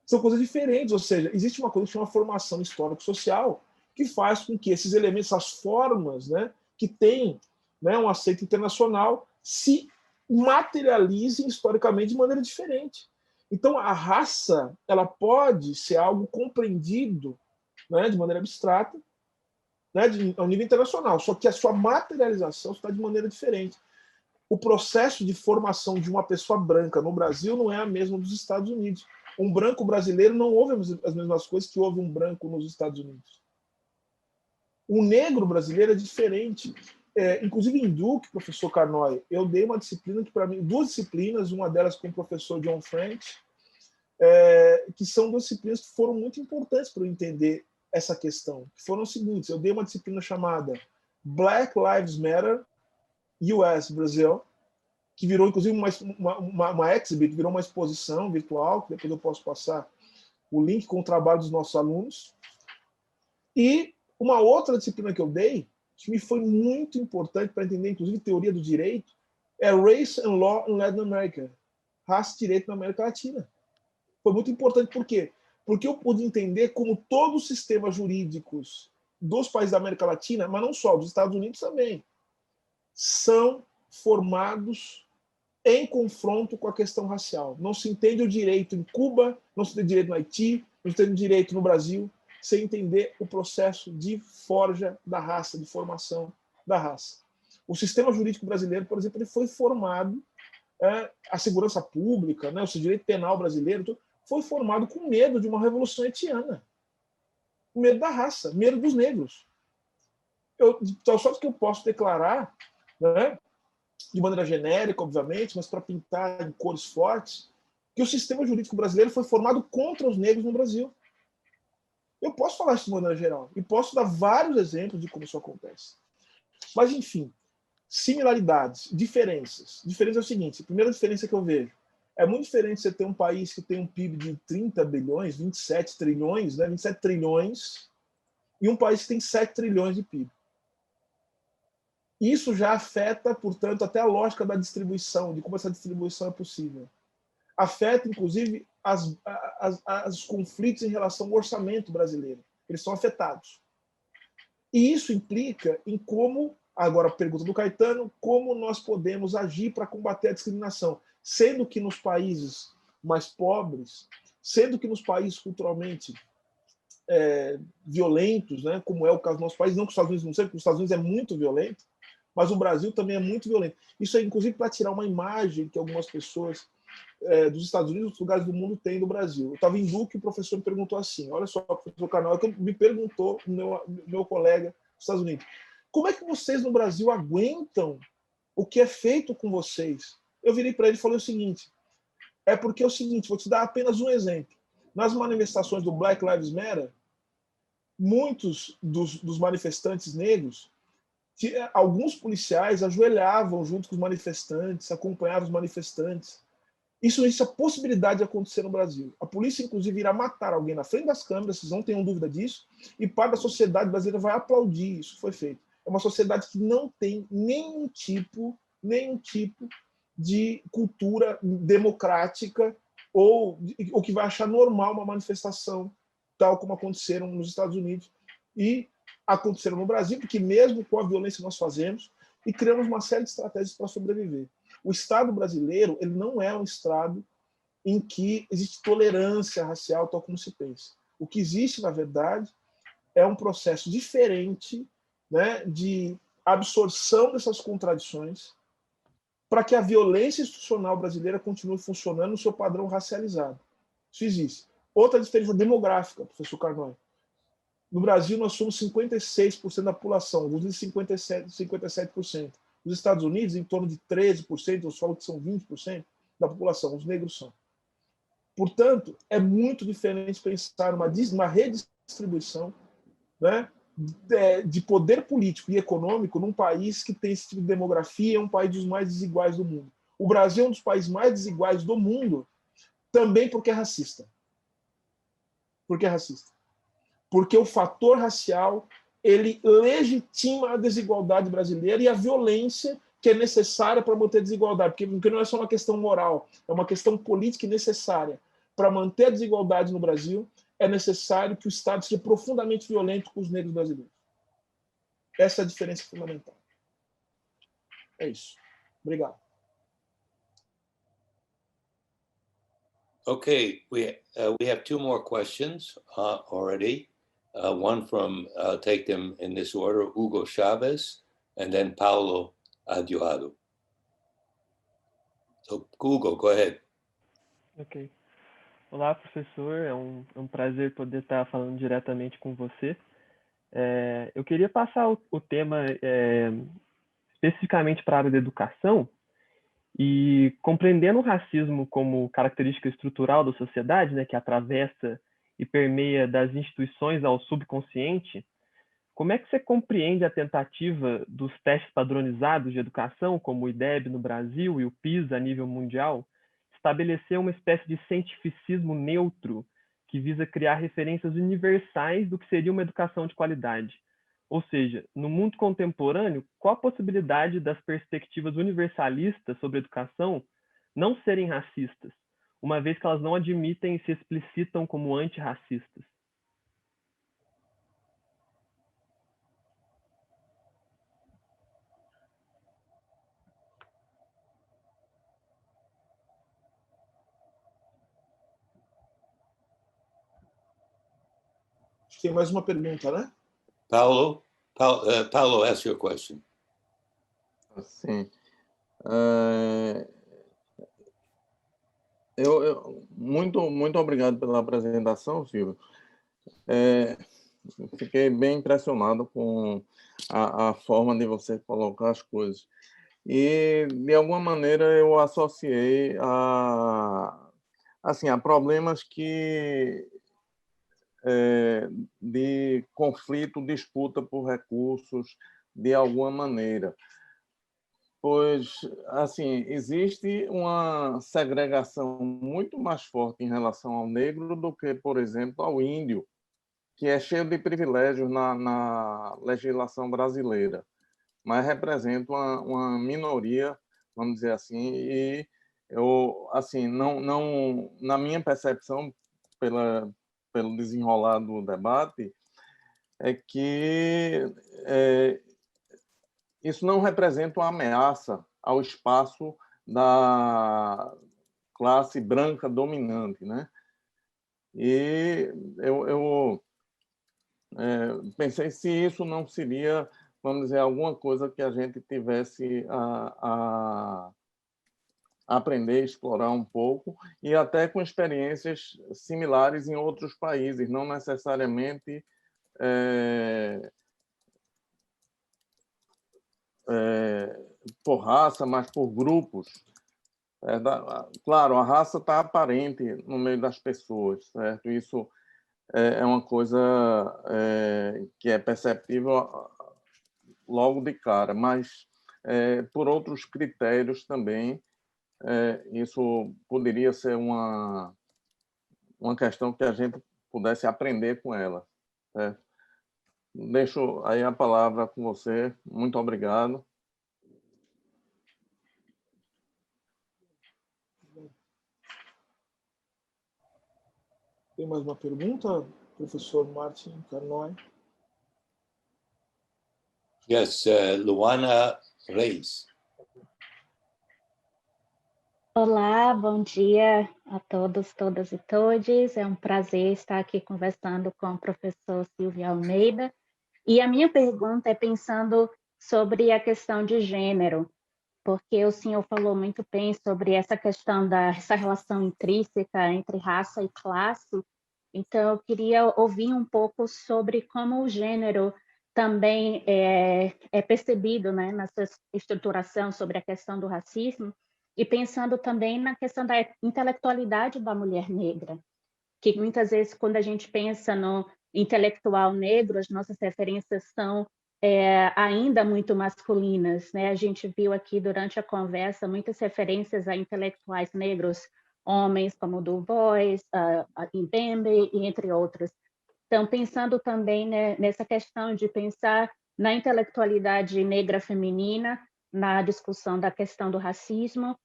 São coisas diferentes, ou seja, existe uma coisa que chama formação histórico-social, que faz com que esses elementos, essas formas, né, que têm, né, um aceito internacional, se materializem historicamente de maneira diferente. Então, a raça, ela pode ser algo compreendido, né, de maneira abstrata, né, ao nível internacional, só que a sua materialização está de maneira diferente. O processo de formação de uma pessoa branca no Brasil não é a mesma dos Estados Unidos. Um branco brasileiro não ouve as mesmas coisas que ouve um branco nos Estados Unidos. O negro brasileiro é diferente. Inclusive em Duke, professor Carnoy, eu dei uma disciplina que, para mim, 2 disciplinas, uma delas com o professor John French, que são 2 disciplinas que foram muito importantes para eu entender essa questão, que foram as seguintes: eu dei uma disciplina chamada Black Lives Matter, US Brasil, que virou inclusive uma exhibit, virou uma exposição virtual, que depois eu posso passar o link com o trabalho dos nossos alunos. E uma outra disciplina que eu dei, que me foi muito importante para entender, inclusive, teoria do direito, é Race and Law in Latin America, raça e direito na América Latina. Foi muito importante, por quê? Porque eu pude entender como todos os sistemas jurídicos dos países da América Latina, mas não só, dos Estados Unidos também, são formados em confronto com a questão racial. Não se entende o direito em Cuba, não se entende direito no Haiti, não se entende direito no Brasil, sem entender o processo de forja da raça, de formação da raça. O sistema jurídico brasileiro, por exemplo, ele foi formado, a segurança pública, né, o direito penal brasileiro, foi formado com medo de uma revolução haitiana. Medo da raça, medo dos negros. Então, só que eu posso declarar, né, de maneira genérica, obviamente, mas para pintar em cores fortes, que o sistema jurídico brasileiro foi formado contra os negros no Brasil. Eu posso falar isso de maneira geral, e posso dar vários exemplos de como isso acontece. Mas, enfim, similaridades, diferenças. Diferença é o seguinte: a primeira diferença que eu vejo, é muito diferente você ter um país que tem um PIB de 30 bilhões, 27 trilhões, né, 27 trilhões, e um país que tem 7 trilhões de PIB. Isso já afeta, portanto, até a lógica da distribuição, de como essa distribuição é possível. afeta, inclusive, os conflitos em relação ao orçamento brasileiro. Eles são afetados. E isso implica em como, agora a pergunta do Caetano, como nós podemos agir para combater a discriminação, sendo que nos países mais pobres, sendo que nos países culturalmente violentos, né, como é o caso do nosso país, não que os Estados Unidos não seja, porque os Estados Unidos é muito violento, mas o Brasil também é muito violento. Isso é, inclusive, para tirar uma imagem que algumas pessoas dos Estados Unidos, dos lugares do mundo, têm do Brasil. Eu estava em Duque e o professor me perguntou assim, olha só, professor Karnal, que me perguntou meu colega dos Estados Unidos, como é que vocês no Brasil aguentam o que é feito com vocês? Eu virei para ele e falei o seguinte, é porque é o seguinte, vou te dar apenas um exemplo. Nas manifestações do Black Lives Matter, muitos dos manifestantes negros, alguns policiais ajoelhavam junto com os manifestantes, acompanhavam os manifestantes. Isso existe a possibilidade de acontecer no Brasil. A polícia, inclusive, irá matar alguém na frente das câmeras, vocês não tenham dúvida disso, e parte da sociedade brasileira vai aplaudir isso que foi feito. É uma sociedade que não tem nenhum tipo de cultura democrática ou que vai achar normal uma manifestação tal como aconteceram nos Estados Unidos e aconteceram no Brasil, porque mesmo com a violência nós fazemos e criamos uma série de estratégias para sobreviver. O Estado brasileiro ele não é um Estado em que existe tolerância racial, tal como se pensa. O que existe, na verdade, é um processo diferente, né, de absorção dessas contradições para que a violência institucional brasileira continue funcionando no seu padrão racializado. Isso existe. Outra diferença demográfica, professor Carnot. No Brasil, nós somos 56% da população, alguns dizem 57%. Nos Estados Unidos, em torno de 13%, eu falo que são 20% da população, os negros são. Portanto, é muito diferente pensar numa redistribuição, né, de poder político e econômico num país que tem esse tipo de demografia, é um país dos mais desiguais do mundo. O Brasil é um dos países mais desiguais do mundo, também porque é racista. Por que racista? Porque o fator racial ele legitima a desigualdade brasileira e a violência que é necessária para manter a desigualdade, porque não é só uma questão moral, é uma questão política e necessária. Para manter a desigualdade no Brasil, é necessário que o Estado seja profundamente violento com os negros brasileiros. Essa é a diferença fundamental. É isso. Obrigado. Okay, we have two more questions already. One from, I'll take them in this order, Hugo Chavez, and then Paulo Adioado. So, Hugo, go ahead. Ok. Olá, professor. É um prazer poder estar falando diretamente com você. Eu queria passar o tema especificamente para a área da educação e compreendendo o racismo como característica estrutural da sociedade, né, que atravessa e permeia das instituições ao subconsciente, como é que você compreende a tentativa dos testes padronizados de educação, como o IDEB no Brasil e o PISA a nível mundial, estabelecer uma espécie de cientificismo neutro que visa criar referências universais do que seria uma educação de qualidade? Ou seja, no mundo contemporâneo, qual a possibilidade das perspectivas universalistas sobre a educação não serem racistas, uma vez que elas não admitem e se explicitam como antirracistas? Tem mais uma pergunta, né? Paulo, ask your question. Sim. Muito obrigado pela apresentação, Silvio. Fiquei bem impressionado com a forma de você colocar as coisas. E, de alguma maneira, eu associei a problemas de conflito, disputa por recursos, de alguma maneira. Pois, assim, existe uma segregação muito mais forte em relação ao negro do que, por exemplo, ao índio, que é cheio de privilégios na legislação brasileira, mas representa uma minoria, vamos dizer assim, e eu assim, não, na minha percepção, pelo desenrolar do debate, é que isso não representa uma ameaça ao espaço da classe branca dominante, né? E eu pensei se isso não seria, vamos dizer, alguma coisa que a gente tivesse a aprender, explorar um pouco, e até com experiências similares em outros países, não necessariamente por raça, mas por grupos. Claro, a raça está aparente no meio das pessoas, certo? Isso é uma coisa que é perceptível logo de cara, mas por outros critérios também, isso poderia ser uma questão que a gente pudesse aprender com ela, certo? Deixo aí a palavra com você. Muito obrigado. Tem mais uma pergunta, professor Martin Carnoy? Yes, Luana Reis. Olá, bom dia a todos, todas e todes. É um prazer estar aqui conversando com o professor Silvio Almeida. E a minha pergunta é pensando sobre a questão de gênero, porque o senhor falou muito bem sobre essa questão dessa relação intrínseca entre raça e classe. Então, eu queria ouvir um pouco sobre como o gênero também é percebido, né, nessa estruturação sobre a questão do racismo, e pensando também na questão da intelectualidade da mulher negra, que muitas vezes, quando a gente pensa no intelectual negro, as nossas referências são ainda muito masculinas, né? A gente viu aqui durante a conversa muitas referências a intelectuais negros, homens como Du Bois, Mbembe, e entre outros. Então, pensando também, né, nessa questão de pensar na intelectualidade negra feminina, na discussão da questão do racismo,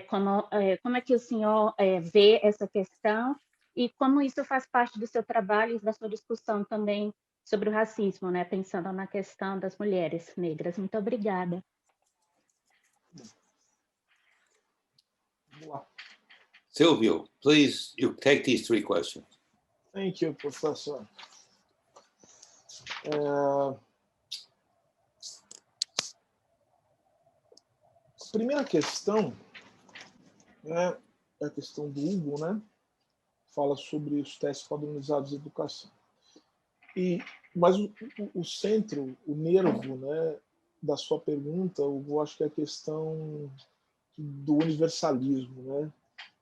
como é que o senhor vê essa questão e como isso faz parte do seu trabalho e da sua discussão também sobre o racismo, né? Pensando na questão das mulheres negras. Muito obrigada. Vamos lá. Silvio, please, you take these 3 questions. Thank you, professor. A primeira questão, né, é a questão do Hugo, né? Fala sobre os testes padronizados de educação. Mas o centro, o nervo, né, da sua pergunta, eu acho que é a questão do universalismo, né?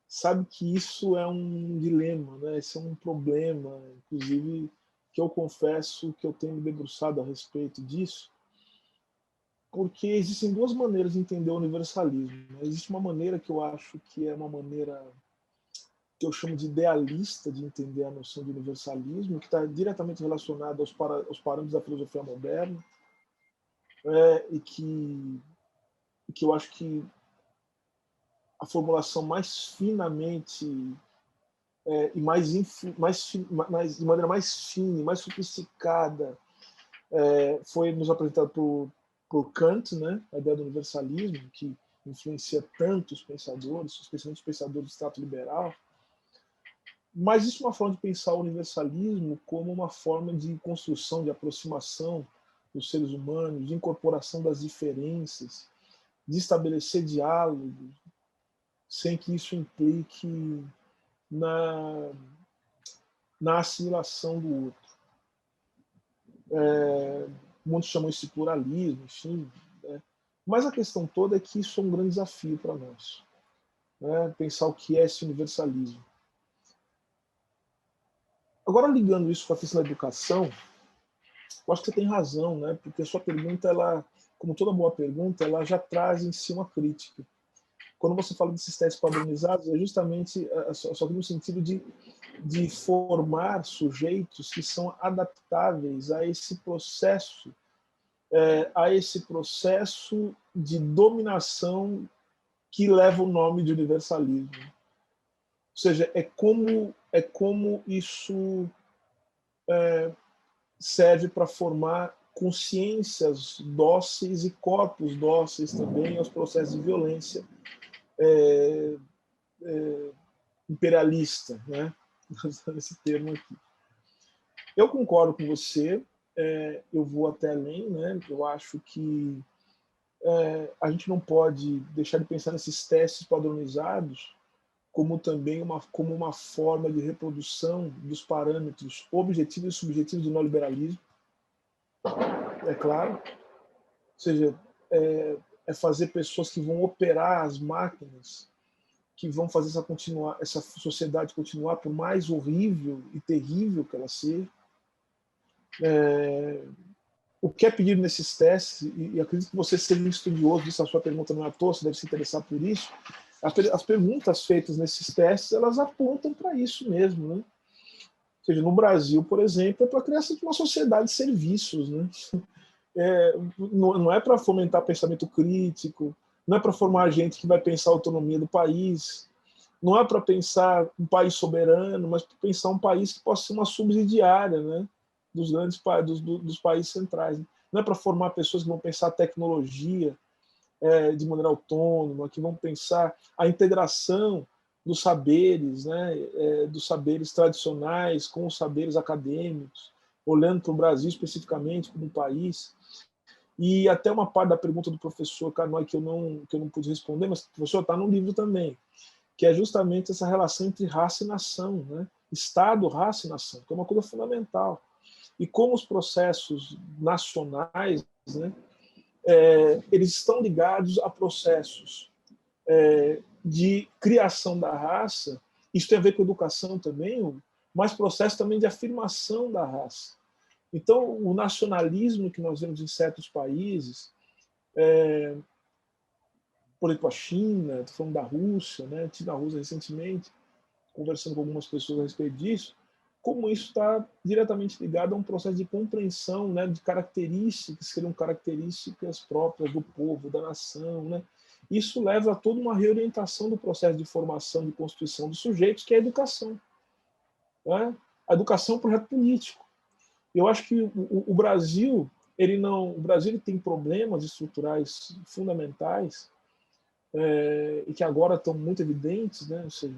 Sabe que isso é um dilema, né? Isso é um problema, inclusive, que eu confesso que eu tenho me debruçado a respeito disso, porque existem 2 maneiras de entender o universalismo, né? Existe uma maneira que eu acho que é uma maneira que eu chamo de idealista de entender a noção de universalismo, que está diretamente relacionada aos parâmetros da filosofia moderna, e que eu acho que a formulação mais finamente e de maneira mais fina, mais sofisticada, foi nos apresentado por Kant, né? A ideia do universalismo, que influencia tantos pensadores, especialmente os pensadores do Estado liberal. Mas isso é uma forma de pensar o universalismo como uma forma de construção, de aproximação dos seres humanos, de incorporação das diferenças, de estabelecer diálogo, sem que isso implique na assimilação do outro. Muitos chamam isso de pluralismo, enfim. Né? Mas a questão toda é que isso é um grande desafio para nós. Né? Pensar o que é esse universalismo. Agora, ligando isso com a questão da educação, eu acho que você tem razão, né? Porque a sua pergunta, ela, como toda boa pergunta, ela já traz em si uma crítica. Quando você fala desses testes padronizados, é justamente só que no sentido de formar sujeitos que são adaptáveis a esse processo de dominação que leva o nome de universalismo. Ou seja, é como isso serve para formar consciências dóceis e corpos dóceis também aos processos de violência imperialista, né? Usando esse termo aqui. Eu concordo com você, eu vou até além, né? Eu acho que a gente não pode deixar de pensar nesses testes padronizados como também como uma forma de reprodução dos parâmetros objetivos e subjetivos do neoliberalismo, é claro. Ou seja, é fazer pessoas que vão operar as máquinas, que vão fazer essa sociedade continuar, por mais horrível e terrível que ela seja. O que é pedido nesses testes, e acredito que você seja um estudioso disso, a sua pergunta não é à toa, você deve se interessar por isso, as perguntas feitas nesses testes, elas apontam para isso mesmo, né? Ou seja, no Brasil, por exemplo, é para a criação de uma sociedade de serviços, né? Não é para fomentar pensamento crítico, não é para formar gente que vai pensar a autonomia do país, não é para pensar um país soberano, mas para pensar um país que possa ser uma subsidiária, né, dos grandes dos países centrais. Né? Não é para formar pessoas que vão pensar a tecnologia de maneira autônoma, que vão pensar a integração dos saberes, né, dos saberes tradicionais com os saberes acadêmicos, olhando para o Brasil especificamente como um país. E até uma parte da pergunta do professor Carnoy que eu não pude responder, mas o professor está no livro também, que é justamente essa relação entre raça e nação, né? Estado, raça e nação, que é uma coisa fundamental. E como os processos nacionais, né, eles estão ligados a processos de criação da raça, isso tem a ver com educação também, mas processo também de afirmação da raça. Então, o nacionalismo que nós vemos em certos países, por exemplo, a China, estou falando da Rússia, né? Estive na Rússia recentemente, conversando com algumas pessoas a respeito disso, como isso está diretamente ligado a um processo de compreensão, né, de características que seriam características próprias do povo, da nação. Né? Isso leva a toda uma reorientação do processo de formação, de constituição dos sujeitos, que é a educação. Né? A educação é um projeto político. Eu acho que o Brasil, o Brasil tem problemas estruturais fundamentais e que agora estão muito evidentes, né? Ou seja,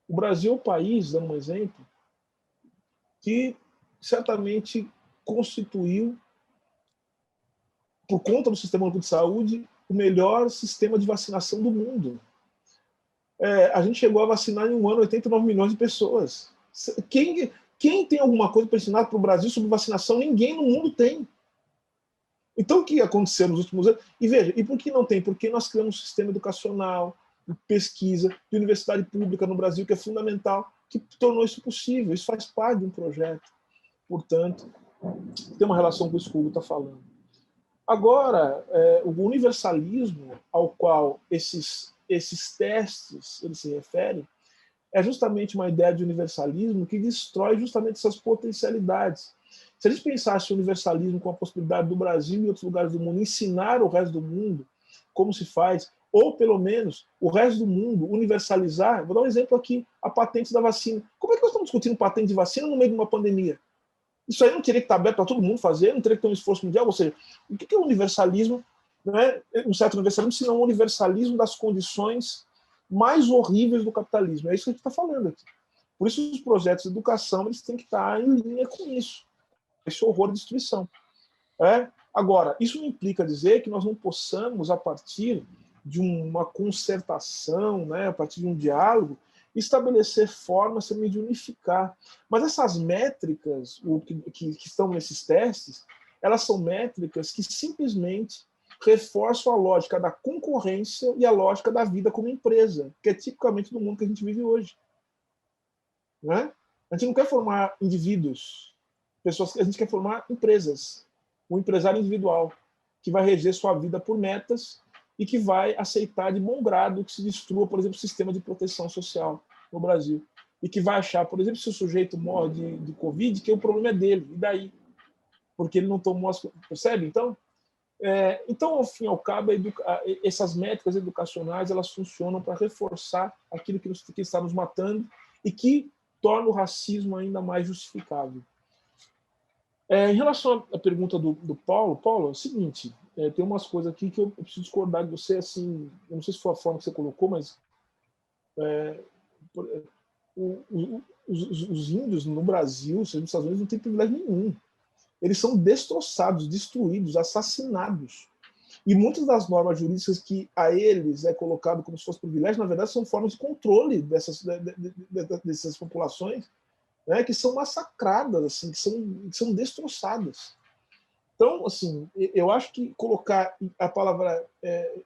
o Brasil é o país, dando um exemplo, que certamente constituiu, por conta do Sistema Único de Saúde, o melhor sistema de vacinação do mundo. A gente chegou a vacinar em um ano 89 milhões de pessoas. Quem tem alguma coisa para ensinar para o Brasil sobre vacinação? Ninguém no mundo tem. Então, o que aconteceu nos últimos anos? E veja, e por que não tem? Porque nós criamos um sistema educacional, de pesquisa, de universidade pública no Brasil, que é fundamental, que tornou isso possível. Isso faz parte de um projeto. Portanto, tem uma relação com isso que o Hugo está falando. Agora, o universalismo ao qual esses testes eles se referem é justamente uma ideia de universalismo que destrói justamente essas potencialidades. Se a gente pensasse o universalismo com a possibilidade do Brasil e outros lugares do mundo ensinar o resto do mundo como se faz, ou pelo menos o resto do mundo universalizar, vou dar um exemplo aqui, a patente da vacina. Como é que nós estamos discutindo patente de vacina no meio de uma pandemia? Isso aí não teria que estar aberto para todo mundo fazer, não teria que ter um esforço mundial. Ou seja, o que é o universalismo? Não é um certo universalismo, senão um universalismo das condições mais horríveis do capitalismo. É isso que a gente está falando aqui. Por isso, os projetos de educação eles têm que estar em linha com isso, esse horror de destruição. Agora, isso não implica dizer que nós não possamos, a partir de uma concertação, né, a partir de um diálogo, estabelecer formas também de unificar. Mas essas métricas que estão nesses testes, elas são métricas que simplesmente reforçam a lógica da concorrência e a lógica da vida como empresa, que é tipicamente do mundo que a gente vive hoje. Né? A gente não quer formar indivíduos, pessoas, a gente quer formar empresas, um empresário individual, que vai reger sua vida por metas e que vai aceitar de bom grado que se destrua, por exemplo, o sistema de proteção social no Brasil. E que vai achar, por exemplo, se o sujeito morre de Covid, que o problema é dele, e daí? Porque ele não tomou as... Percebe, então? Então, ao fim e ao cabo, essas métricas educacionais elas funcionam para reforçar aquilo que está nos matando e que torna o racismo ainda mais justificável. Em relação à pergunta do Paulo, é o seguinte, tem umas coisas aqui que eu preciso discordar de você, assim, eu não sei se foi a forma que você colocou, mas os índios no Brasil, nos Estados Unidos, não têm privilégio nenhum. Eles são destroçados, destruídos, assassinados. E muitas das normas jurídicas que a eles é colocado como se fosse privilégio, na verdade, são formas de controle dessas populações, né, que são massacradas, assim, que são destroçadas. Então, assim, eu acho que colocar a palavra...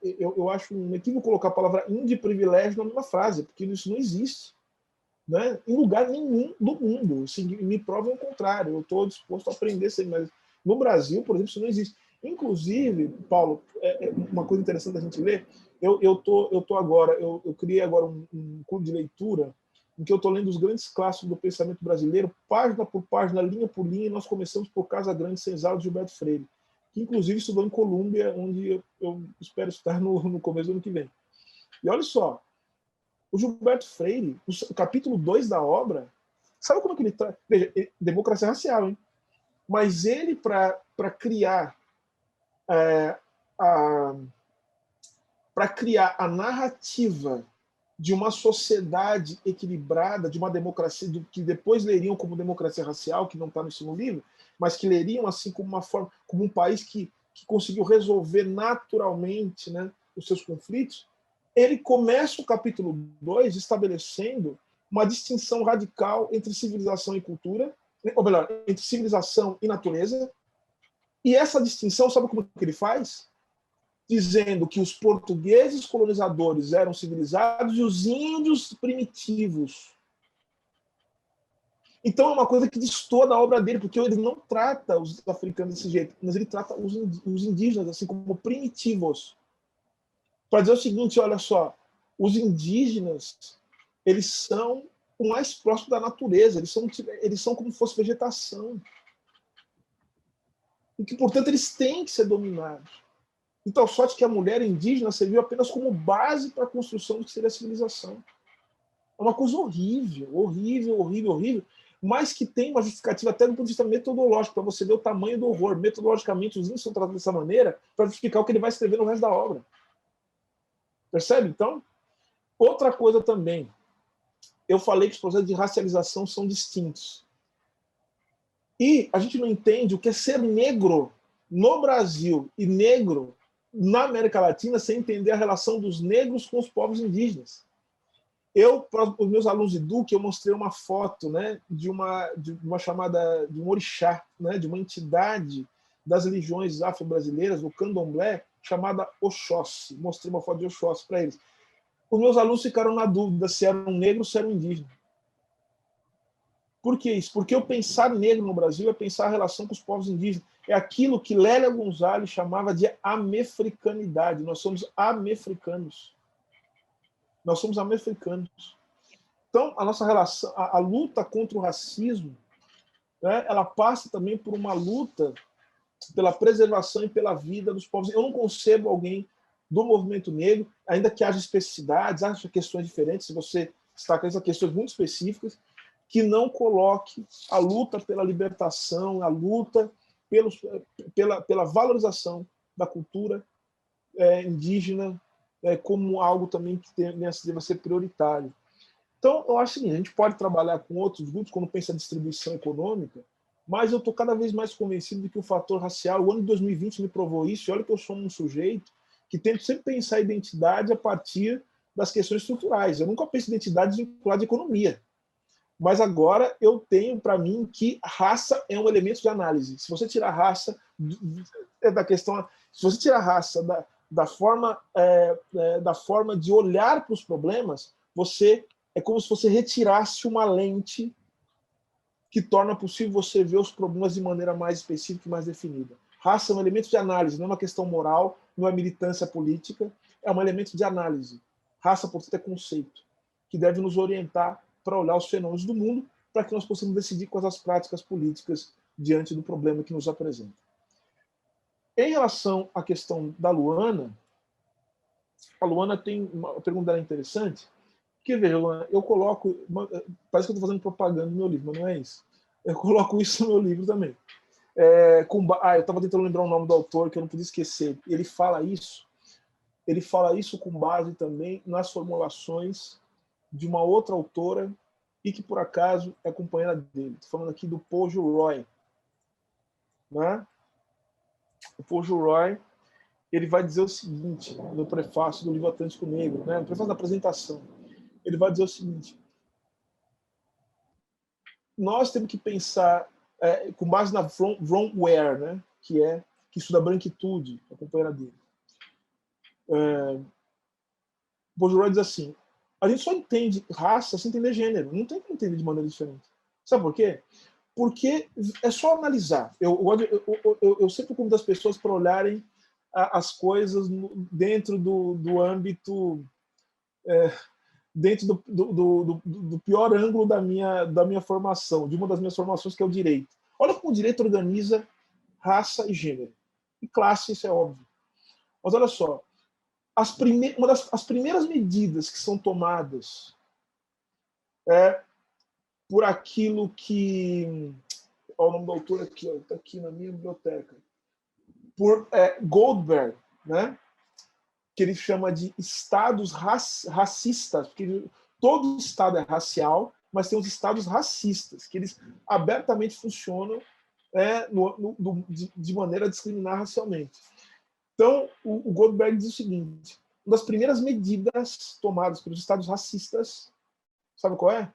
eu acho um equívoco colocar a palavra índio e privilégio na mesma frase, porque isso não existe, né, em lugar nenhum do mundo. Assim, me provem o contrário. Eu estou disposto a aprender sempre, mas no Brasil, por exemplo, isso não existe. Inclusive, Paulo, uma coisa interessante da gente ler, eu criei agora um clube de leitura em que eu estou lendo os grandes clássicos do pensamento brasileiro, página por página, linha por linha, e nós começamos por Casa Grande, Senzala de Gilberto Freire, que inclusive estudou em Colômbia, onde eu espero estar no começo do ano que vem. E olha só, o Gilberto Freire, o capítulo 2 da obra, sabe como é que ele traz? Veja, democracia racial, hein? Mas ele, para criar a narrativa de uma sociedade equilibrada, de uma democracia que depois leriam como democracia racial, que não está no ensino livre, mas que leriam assim como uma forma, como um país que conseguiu resolver naturalmente, né, os seus conflitos. Ele começa o capítulo 2 estabelecendo uma distinção radical entre civilização e cultura, ou melhor, entre civilização e natureza. E essa distinção, sabe como que ele faz? Dizendo que os portugueses colonizadores eram civilizados e os índios primitivos. Então é uma coisa que destoa da obra dele, porque ele não trata os africanos desse jeito, mas ele trata os indígenas assim como primitivos. Para dizer o seguinte, olha só, os indígenas, eles são o mais próximo da natureza, eles são como se fosse vegetação. E que, portanto, eles têm que ser dominados. Então, sorte que a mulher indígena serviu apenas como base para a construção do que seria a civilização. É uma coisa horrível, horrível, horrível, horrível, mas que tem uma justificativa até do ponto de vista metodológico, para você ver o tamanho do horror. Metodologicamente, os índios são tratados dessa maneira para justificar o que ele vai escrever no resto da obra. Percebe, então? Outra coisa também. Eu falei que os processos de racialização são distintos. E a gente não entende o que é ser negro no Brasil e negro na América Latina sem entender a relação dos negros com os povos indígenas. Para os meus alunos de Duque, eu mostrei uma foto, né, de uma chamada de um orixá, né, de uma entidade das religiões afro-brasileiras, do candomblé, chamada Oxóssi. Mostrei uma foto de Oxóssi para eles. Os meus alunos ficaram na dúvida se era um negro ou se era um indígena. Por que isso? Porque eu pensar negro no Brasil é pensar a relação com os povos indígenas. É aquilo que Lélia Gonzalez chamava de amefricanidade. Nós somos amefricanos. Nós somos amefricanos. Então, a nossa relação, a luta contra o racismo, né, ela passa também por uma luta pela preservação e pela vida dos povos. Eu não concebo alguém do movimento negro, ainda que haja especificidades, haja questões diferentes, se você destaca essas questões muito específicas, que não coloque a luta pela libertação, a luta pela valorização da cultura indígena como algo também que deva ser prioritário. Então, eu acho que a gente pode trabalhar com outros grupos quando pensa em distribuição econômica, mas eu estou cada vez mais convencido de que o fator racial, o ano de 2020 me provou isso, e olha que eu sou um sujeito que tento sempre pensar a identidade a partir das questões estruturais. Eu nunca penso em identidade vinculada à economia. Mas agora eu tenho para mim que raça é um elemento de análise. Se você tirar raça da questão, se você tirar raça da forma de olhar para os problemas, é como se você retirasse uma lente que torna possível você ver os problemas de maneira mais específica e mais definida. Raça é um elemento de análise, não é uma questão moral, não é militância política, é um elemento de análise. Raça, portanto, é conceito que deve nos orientar para olhar os fenômenos do mundo, para que nós possamos decidir quais as práticas políticas diante do problema que nos apresenta. Em relação à questão da Luana, a Luana tem uma pergunta dela interessante, porque, veja, Luana, eu coloco, parece que eu estou fazendo propaganda no meu livro, mas não é isso. Eu coloco isso no meu livro também. Eu estava tentando lembrar o nome do autor, que eu não podia esquecer. Ele fala isso com base também nas formulações de uma outra autora, e que, por acaso, é companheira dele. Estou falando aqui do Paul Gilroy. Né? O Paul Gilroy, ele vai dizer o seguinte, no prefácio do livro Atlântico Negro, né? No prefácio da apresentação, ele vai dizer o seguinte: nós temos que pensar, com base na Von Ware, né? que estuda a branquitude, a companheira dele. Paul Gilroy diz assim: a gente só entende raça sem entender gênero, não tem como entender de maneira diferente. Sabe por quê? Porque é só analisar. Eu sempre convido as pessoas para olharem as coisas dentro do âmbito, dentro do pior ângulo da minha formação, de uma das minhas formações, que é o direito. Olha como o direito organiza raça e gênero. E classe, isso é óbvio. Mas olha só, as primeiras medidas que são tomadas por aquilo que... Olha o nome do autor aqui, está aqui na minha biblioteca. Por Goldberg, né? Que ele chama de estados racistas, porque todo estado é racial, mas tem os estados racistas, que eles abertamente funcionam de maneira a discriminar racialmente. Então, o Goldberg diz o seguinte: uma das primeiras medidas tomadas pelos estados racistas, sabe qual é?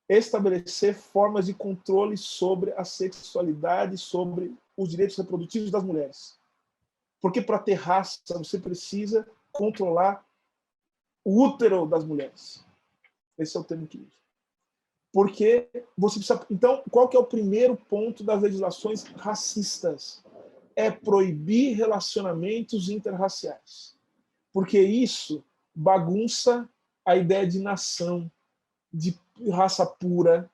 Estabelecer formas de controle sobre a sexualidade, sobre os direitos reprodutivos das mulheres. Porque para ter raça, você precisa controlar o útero das mulheres. Esse é o termo que usa. Porque você precisa... Então, qual que é o primeiro ponto das legislações racistas? É proibir relacionamentos interraciais. Porque isso bagunça a ideia de nação, de raça pura,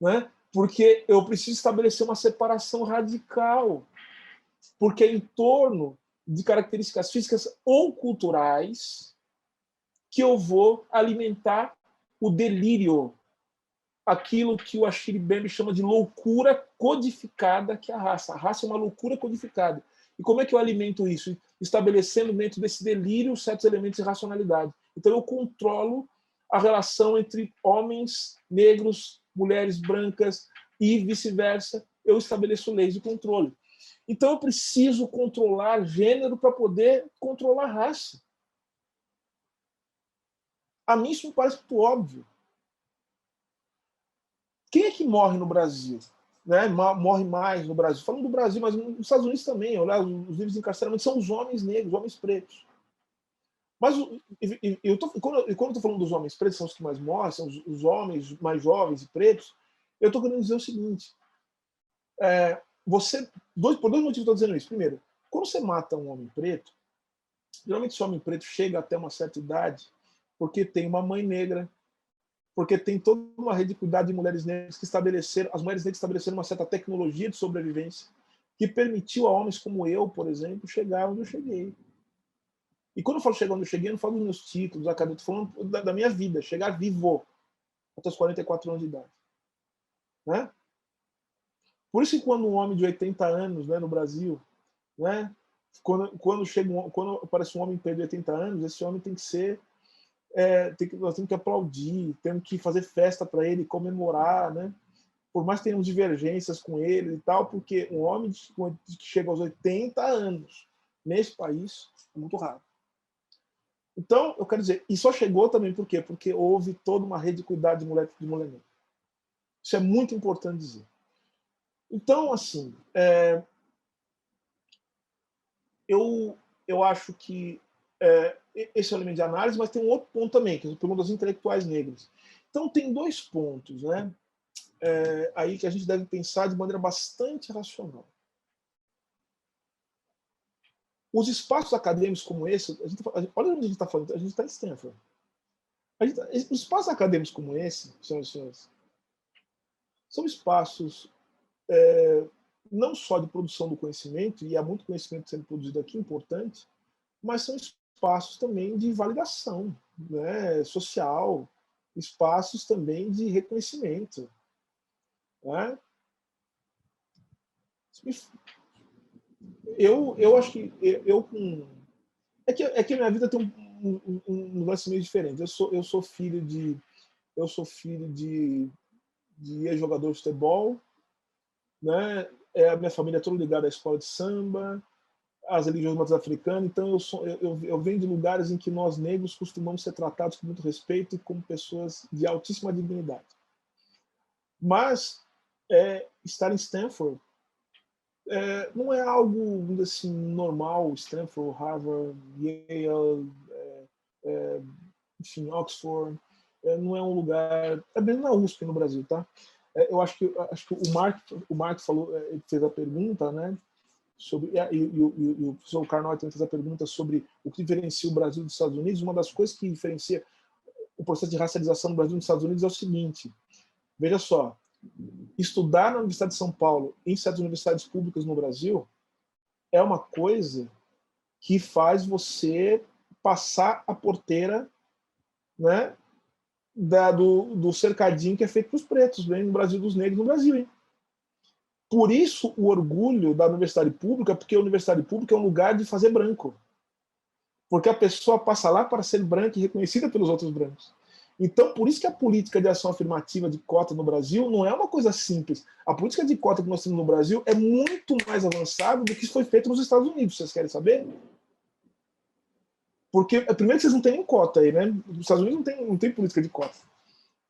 né? Porque eu preciso estabelecer uma separação radical, porque é em torno de características físicas ou culturais que eu vou alimentar o delírio, aquilo que o Achille Mbembe chama de loucura codificada, que é a raça. A raça é uma loucura codificada. E como é que eu alimento isso? Estabelecendo dentro desse delírio certos elementos de racionalidade. Então eu controlo a relação entre homens negros, mulheres brancas e vice-versa. Eu estabeleço leis de controle. Então eu preciso controlar gênero para poder controlar raça. A mim isso me parece muito óbvio. Quem é que morre no Brasil? Né? Morre mais no Brasil. Falando do Brasil, mas nos Estados Unidos também. Olha, os níveis de encarceramento são os homens negros, os homens pretos. Mas quando eu estou falando dos homens pretos, são os que mais morrem, são os homens mais jovens e pretos, eu estou querendo dizer o seguinte. Por dois motivos estou dizendo isso. Primeiro, quando você mata um homem preto, geralmente esse homem preto chega até uma certa idade porque tem uma mãe negra, porque tem toda uma rede de cuidado de mulheres negras que as mulheres negras estabeleceram uma certa tecnologia de sobrevivência que permitiu a homens como eu, por exemplo, chegar onde eu cheguei. E quando eu falo chegar onde eu cheguei, eu não falo dos meus títulos acadêmicos, estou falando da minha vida, chegar vivo até os 44 anos de idade. Né? Por isso que quando um homem de 80 anos, né, no Brasil, né, quando aparece um homem de 80 anos, esse homem tem que ser... nós temos que aplaudir, temos que fazer festa para ele, comemorar, né? Por mais que tenhamos divergências com ele e tal, porque um homem que chega aos 80 anos nesse país é muito raro. Então, eu quero dizer, e só chegou também por quê? Porque houve toda uma rede de cuidado de mulher negra. Isso é muito importante dizer. Então, assim, eu acho que esse é o elemento de análise, mas tem um outro ponto também, que é o ponto das intelectuais negras. Então, tem dois pontos, né, aí que a gente deve pensar de maneira bastante racional. Os espaços acadêmicos como esse, olha onde a gente está falando, a gente está em Stanford. Os espaços acadêmicos como esse, senhoras e senhores, são espaços não só de produção do conhecimento, e há muito conhecimento sendo produzido aqui, importante, mas são espaços também de validação, né, social, espaços também de reconhecimento. Né? Eu acho que é que a minha vida tem um lance meio diferente. Eu sou filho de ex-jogador de futebol, né? A minha família é toda ligada à escola de samba, às religiões matriz africanas. Então eu venho de lugares em que nós negros costumamos ser tratados com muito respeito e como pessoas de altíssima dignidade. Mas estar em Stanford não é algo assim normal. Stanford, Harvard, Yale, enfim, Oxford, não é um lugar. É mesmo na USP no Brasil, tá? Eu acho que o Mark falou, ele fez a pergunta, né? Sobre, e o professor Carnot também fez a pergunta sobre o que diferencia o Brasil dos Estados Unidos. Uma das coisas que diferencia o processo de racialização do Brasil e dos Estados Unidos é o seguinte: veja só, estudar na Universidade de São Paulo em certas universidades públicas no Brasil é uma coisa que faz você passar a porteira, né, do cercadinho que é feito para os pretos, bem, no Brasil, dos negros no Brasil. Hein? Por isso o orgulho da universidade pública, porque a universidade pública é um lugar de fazer branco. Porque a pessoa passa lá para ser branca e reconhecida pelos outros brancos. Então, por isso que a política de ação afirmativa de cota no Brasil não é uma coisa simples. A política de cota que nós temos no Brasil é muito mais avançada do que foi feito nos Estados Unidos. Vocês querem saber? Porque, primeiro, que vocês não têm nem cota aí, né? Nos Estados Unidos não tem política de cota.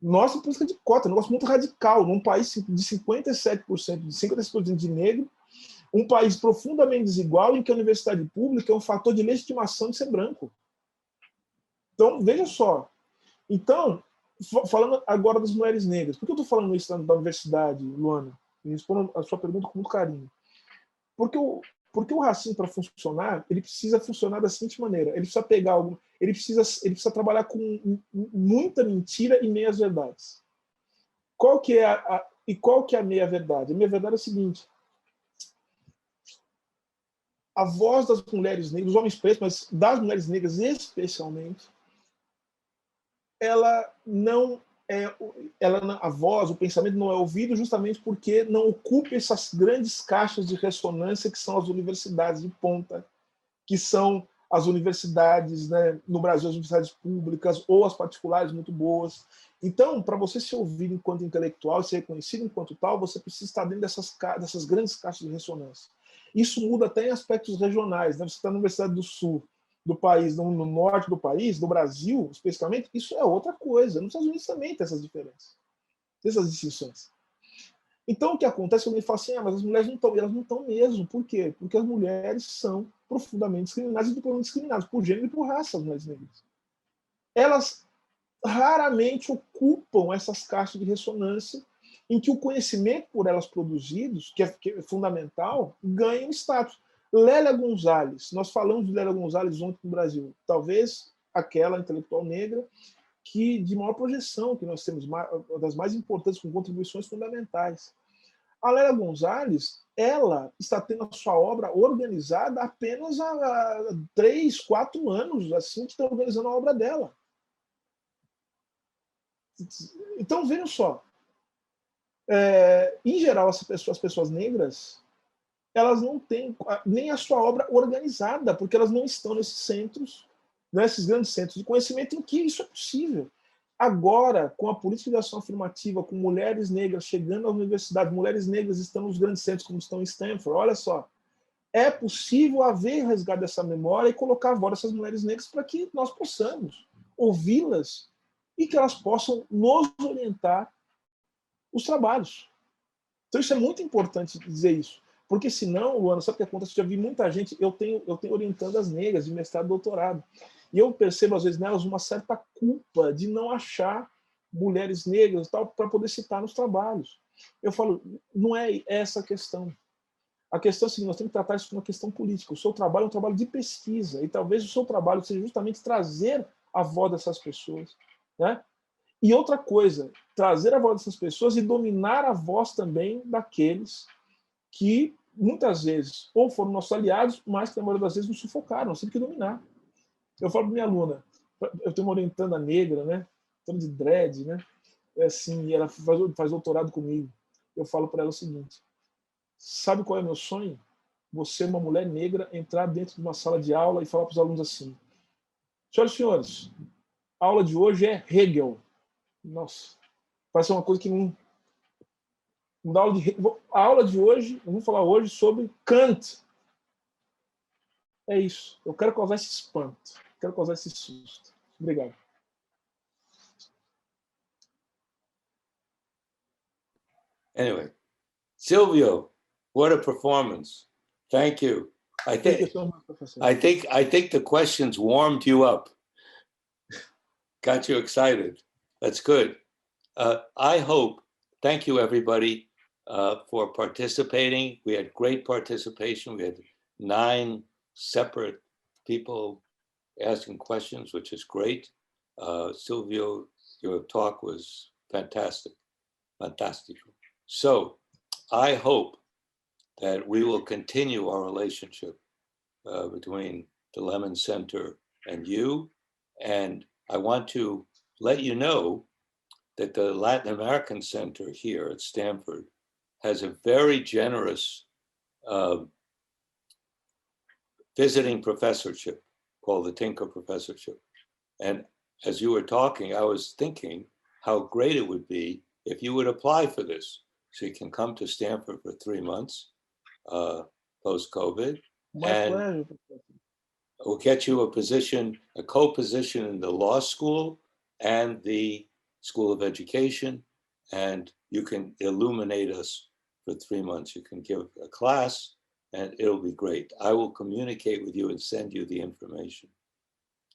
Nossa política de cota é um negócio muito radical. Num país de 57% de negro, um país profundamente desigual, em que a universidade pública é um fator de legitimação de ser branco. Então, veja só. Então, falando agora das mulheres negras, por que eu estou falando isso da universidade, Luana? Me respondo a sua pergunta com muito carinho. Porque o racismo, para funcionar, ele precisa funcionar da seguinte maneira: ele precisa pegar algo, ele precisa trabalhar com muita mentira e meias verdades. Qual que é a meia verdade? A meia verdade é a seguinte: a voz das mulheres negras, dos homens pretos, mas das mulheres negras especialmente, a voz, o pensamento não é ouvido justamente porque não ocupa essas grandes caixas de ressonância que são as universidades de ponta, que são as universidades, né, no Brasil, as universidades públicas ou as particulares muito boas. Então, para você ser ouvido enquanto intelectual e ser reconhecido enquanto tal, você precisa estar dentro dessas grandes caixas de ressonância. Isso muda até em aspectos regionais. Né? Você está na Universidade do Sul do país, no norte do país, do Brasil, especificamente, isso é outra coisa. Nos Estados Unidos também tem essas diferenças, essas distinções. Então, o que acontece quando ele fala assim, mas as mulheres não estão, elas não estão mesmo. Por quê? Porque as mulheres são profundamente discriminadas e duplamente discriminadas por gênero e por raça, as mulheres negras. Elas raramente ocupam essas caixas de ressonância em que o conhecimento por elas produzidos, que é fundamental, ganha um status. Lélia Gonzalez, nós falamos de Lélia Gonzalez ontem no Brasil, talvez aquela intelectual negra de maior projeção que nós temos, uma das mais importantes, com contribuições fundamentais. A Lélia Gonzalez, ela está tendo a sua obra organizada apenas há 3, 4 anos, assim, que está organizando a obra dela. Então, vejam só, em geral, as pessoas negras, elas não têm nem a sua obra organizada, porque elas não estão nesses centros, nesses grandes centros de conhecimento em que isso é possível. Agora, com a política de ação afirmativa, com mulheres negras chegando às universidades, mulheres negras estão nos grandes centros, como estão em Stanford, olha só, é possível haver resgate dessa memória e colocar a voz dessas mulheres negras para que nós possamos ouvi-las e que elas possam nos orientar os trabalhos. Então, isso é muito importante dizer isso. Porque senão, Luana, sabe o que acontece? Eu já vi muita gente, eu tenho orientandas negras de mestrado e doutorado, e eu percebo às vezes nelas uma certa culpa de não achar mulheres negras tal para poder citar nos trabalhos. Eu falo, não é essa a questão. A questão é a seguinte: nós temos que tratar isso como uma questão política. O seu trabalho é um trabalho de pesquisa, e talvez o seu trabalho seja justamente trazer a voz dessas pessoas, né? E outra coisa, trazer a voz dessas pessoas e dominar a voz também daqueles que muitas vezes ou foram nossos aliados, mas que na maioria das vezes nos sufocaram, nós temos que dominar. Eu falo para minha aluna, eu tenho uma orientanda negra, né, toda de dread, né, é assim, e ela faz doutorado comigo. Eu falo para ela o seguinte: sabe qual é o meu sonho? Você, uma mulher negra, entrar dentro de uma sala de aula e falar para os alunos assim: senhoras e senhores, a aula de hoje é Hegel. Nossa, parece uma coisa que não dá aula de Hegel. A aula de hoje, eu vou falar hoje sobre Kant. É isso. Eu quero causar esse espanto. Quero causar esse susto. Obrigado. Anyway, Silvio, what a performance. Thank you. I think the questions warmed you up. Got you excited. That's good. I hope, thank you everybody for participating. We had great participation. We had 9 separate people asking questions, which is great. Silvio, your talk was fantastic. Fantastico. So I hope that we will continue our relationship between the Lemon Center and you. And I want to let you know that the Latin American Center here at Stanford has a very generous visiting professorship called the Tinker Professorship. And as you were talking, I was thinking how great it would be if you would apply for this. So you can come to Stanford for 3 months post-COVID. And we'll get you a position, a co-position in the law school and the School of Education. And you can illuminate us for 3 months. You can give a class and it'll be great. I will communicate with you and send you the information.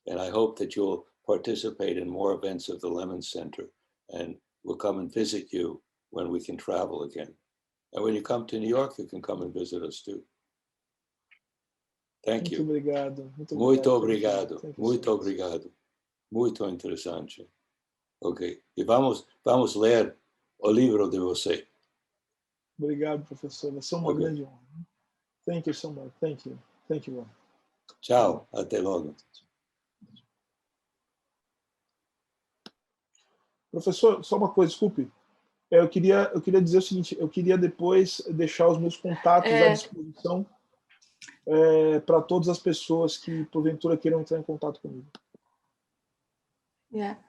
And I hope that you'll participate in more events of the Lemon Center, and we'll come and visit you when we can travel again. And when you come to New York, you can come and visit us too. Thank you. Muito obrigado. Muito obrigado. Muito interessante. Ok. E vamos ler o livro de você. Obrigado, professor. Vai ser uma grande honra. Thank you so much. Thank you. Thank you. Tchau. Até logo. Professor, só uma coisa, desculpe. Eu queria dizer o seguinte, eu queria depois deixar os meus contatos à disposição para todas as pessoas que, porventura, queiram entrar em contato comigo. Yeah.